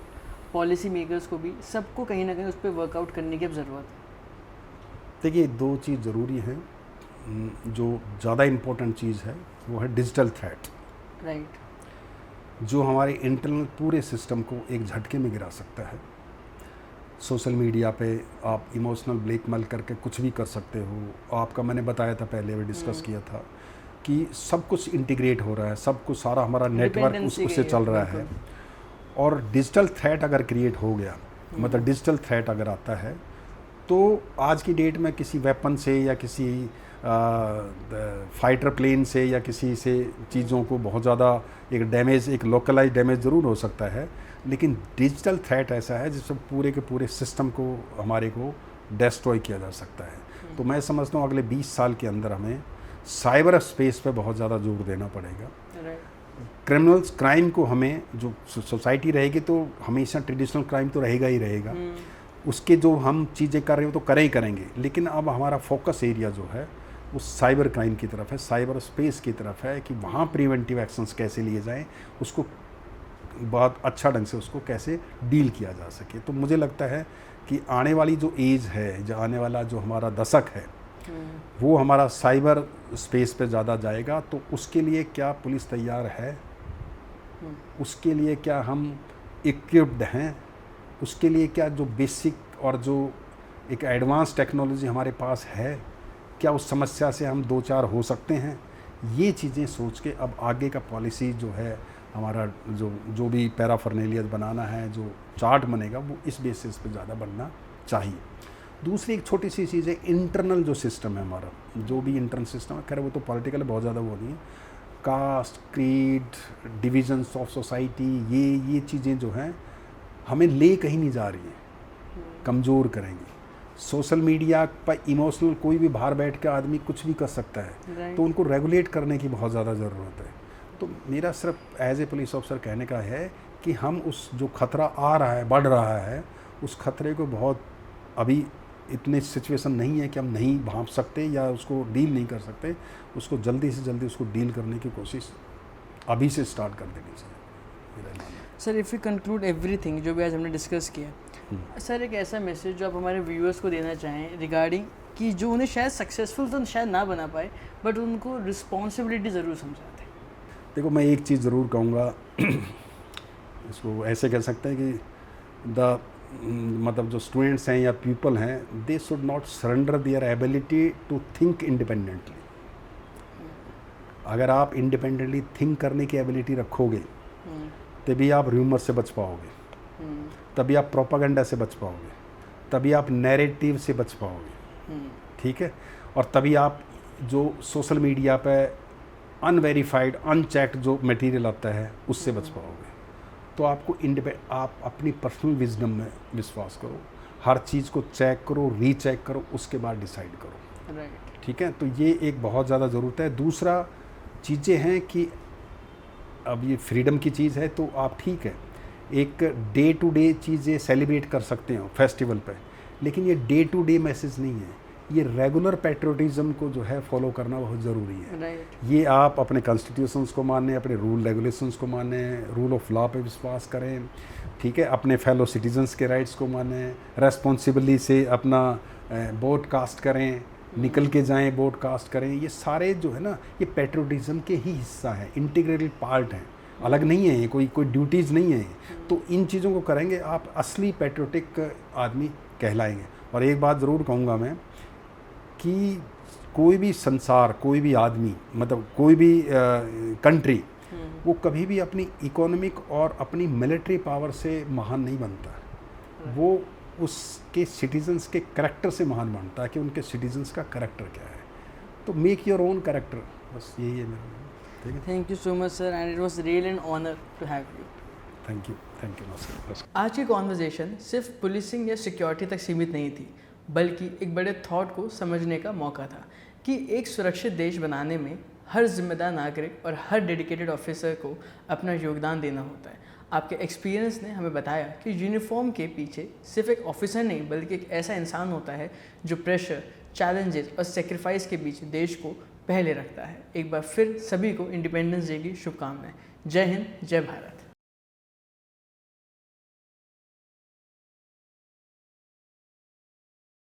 S2: पॉलिसी मेकर्स को भी, सबको कहीं ना कहीं उस पर वर्कआउट करने की अब ज़रूरत है?
S1: देखिए, दो चीज़ ज़रूरी हैं। जो ज़्यादा इम्पोर्टेंट चीज़ है वो है डिजिटल थ्रेट,
S2: राइट,
S1: जो हमारे इंटरनल पूरे सिस्टम को एक झटके में गिरा सकता है। सोशल मीडिया पे आप इमोशनल ब्लैकमेल करके कुछ भी कर सकते हो। आपका मैंने बताया था, पहले भी डिस्कस किया था कि सब कुछ इंटीग्रेट हो रहा है, सब कुछ, सारा हमारा नेटवर्क उससे चल रहा है। और डिजिटल थ्रेट अगर क्रिएट हो गया, मतलब डिजिटल थ्रेट अगर आता है, तो आज की डेट में किसी वेपन से या किसी फाइटर प्लेन से या किसी से चीज़ों को बहुत ज़्यादा एक डैमेज, एक लोकलाइज डैमेज ज़रूर हो सकता है, लेकिन डिजिटल थ्रेट ऐसा है जिससे पूरे के पूरे सिस्टम को हमारे को डिस्ट्रॉय किया जा सकता है। तो मैं समझता हूँ अगले 20 साल के अंदर हमें साइबर स्पेस पे बहुत ज़्यादा जोर देना पड़ेगा। क्रिमिनल्स, क्राइम को हमें, जो सोसाइटी रहेगी तो हमेशा ट्रेडिशनल क्राइम तो रहेगा ही रहेगा, उसके जो हम चीज़ें कर रहे हो तो करें ही करेंगे, लेकिन अब हमारा फोकस एरिया जो है वो साइबर क्राइम की तरफ है, साइबर स्पेस की तरफ है, कि वहाँ प्रिवेंटिव एक्शंस कैसे लिए जाएं, उसको बहुत अच्छा ढंग से उसको कैसे डील किया जा सके। तो मुझे लगता है कि आने वाली जो एज है, जो आने वाला जो हमारा दशक है, वो हमारा साइबर स्पेस पे ज़्यादा जाएगा। तो उसके लिए क्या पुलिस तैयार है, उसके लिए क्या हम इक्विप्ड हैं, उसके लिए क्या जो बेसिक और जो एक एडवांस टेक्नोलॉजी हमारे पास है, क्या उस समस्या से हम दो चार हो सकते हैं, ये चीज़ें सोच के अब आगे का पॉलिसी जो है हमारा, जो भी पैराफर्नेलियस बनाना है, जो चार्ट बनेगा, वो इस बेसिस पे ज़्यादा बनना चाहिए। दूसरी एक छोटी सी चीज़ है, इंटरनल जो सिस्टम है हमारा, जो भी इंटरनल सिस्टम है, खैर वो तो पॉलिटिकल बहुत ज़्यादा वो नहीं है, caste, creed, divisions of society, ये चीज़ें जो हैं हमें ले कहीं नहीं जा रही हैं, कमज़ोर करेंगी। सोशल मीडिया पर इमोशनल कोई भी बाहर बैठ के आदमी कुछ भी कर सकता है, तो उनको रेगुलेट करने की बहुत ज़्यादा ज़रूरत है। तो मेरा सिर्फ एज ए पुलिस ऑफिसर कहने का है कि हम उस जो खतरा आ रहा है, बढ़ रहा है, उस खतरे को बहुत, अभी इतनी सिचुएशन नहीं है कि हम नहीं भांप सकते या उसको डील नहीं कर सकते, उसको जल्दी से जल्दी उसको डील करने की कोशिश अभी से स्टार्ट कर देनी चाहिए, मेरा मानना है।
S2: Sir if you conclude everything जो भी आज हमने डिस्कस किया, सर एक ऐसा मैसेज जो आप हमारे व्यूअर्स को देना चाहें रिगार्डिंग कि जो उन्हें शायद सक्सेसफुल तो शायद ना बना पाए, बट उनको रिस्पॉन्सिबिलिटी ज़रूर समझाते हैं।
S1: देखो, मैं एक चीज़ ज़रूर कहूँगा, इसको ऐसे कह सकते हैं कि मतलब जो स्टूडेंट्स हैं या पीपल हैं, they should not surrender their ability to think independently. अगर आप इंडिपेंडेंटली थिंक करने की एबिलिटी रखोगे, तभी आप र्यूमर से बच पाओगे, तभी आप प्रोपागेंडा से बच पाओगे, तभी आप नैरेटिव से बच पाओगे, ठीक है, और तभी आप जो सोशल मीडिया पे अनवेरीफाइड, अनचेक्ड जो मटेरियल आता है उससे बच पाओगे। तो आपको आप अपनी पर्सनल विजडम में विश्वास करो, हर चीज़ को चेक करो, रीचेक करो, उसके बाद डिसाइड करो, ठीक है। तो ये एक बहुत ज़्यादा ज़रूरत है। दूसरा चीज़ें हैं कि अब ये फ्रीडम की चीज़ है, तो आप ठीक है एक डे टू डे चीज़ें सेलिब्रेट कर सकते हो फेस्टिवल पे, लेकिन ये डे टू डे मैसेज नहीं है, ये रेगुलर पैट्रियोटिज्म को जो है फॉलो करना बहुत ज़रूरी है। ये आप अपने कॉन्स्टिट्यूशंस को माने, अपने रूल रेगुलेशंस को माने, रूल ऑफ लॉ पे विश्वास करें, ठीक है, अपने फेलो सिटीजन्स के राइट्स को माने, रेस्पॉन्सिबली से अपना वोट कास्ट करें, निकल के जाएं, वोट कास्ट करें। ये सारे जो है ना, ये पैट्रियोटिज्म के ही हिस्सा है, इंटीग्रेटेड पार्ट हैं, अलग नहीं है, ये कोई ड्यूटीज़ नहीं है। तो इन चीज़ों को करेंगे आप असली पैट्रियोटिक आदमी कहलाएंगे। और एक बात ज़रूर कहूँगा मैं कि कोई भी संसार, कोई भी आदमी, मतलब कोई भी कंट्री वो कभी भी अपनी इकोनॉमिक और अपनी मिलिट्री पावर से महान नहीं बनता, वो उसके सिटीजन्स के करैक्टर से महान बनता है कि उनके सिटीजन्स का करैक्टर क्या है। तो मेक योर ओन करैक्टर, बस यही है मेरा। ठीक है,
S2: thank you so much sir, and it was really an honour to have you.
S1: Thank you नमस्कार।
S2: आज की कॉन्वर्जेशन सिर्फ पुलिसिंग या सिक्योरिटी तक सीमित नहीं थी, बल्कि एक बड़े थॉट को समझने का मौका था कि एक सुरक्षित देश बनाने में हर जिम्मेदार नागरिक और हर डेडिकेटेड ऑफिसर को अपना योगदान देना होता है। आपके एक्सपीरियंस ने हमें बताया कि यूनिफॉर्म के पीछे सिर्फ एक ऑफिसर नहीं बल्कि एक ऐसा इंसान होता है जो प्रेशर, चैलेंजेस और सेक्रीफाइस के बीच देश को पहले रखता है। एक बार फिर सभी को इंडिपेंडेंस डे की शुभकामनाएं। जय हिंद, जय भारत।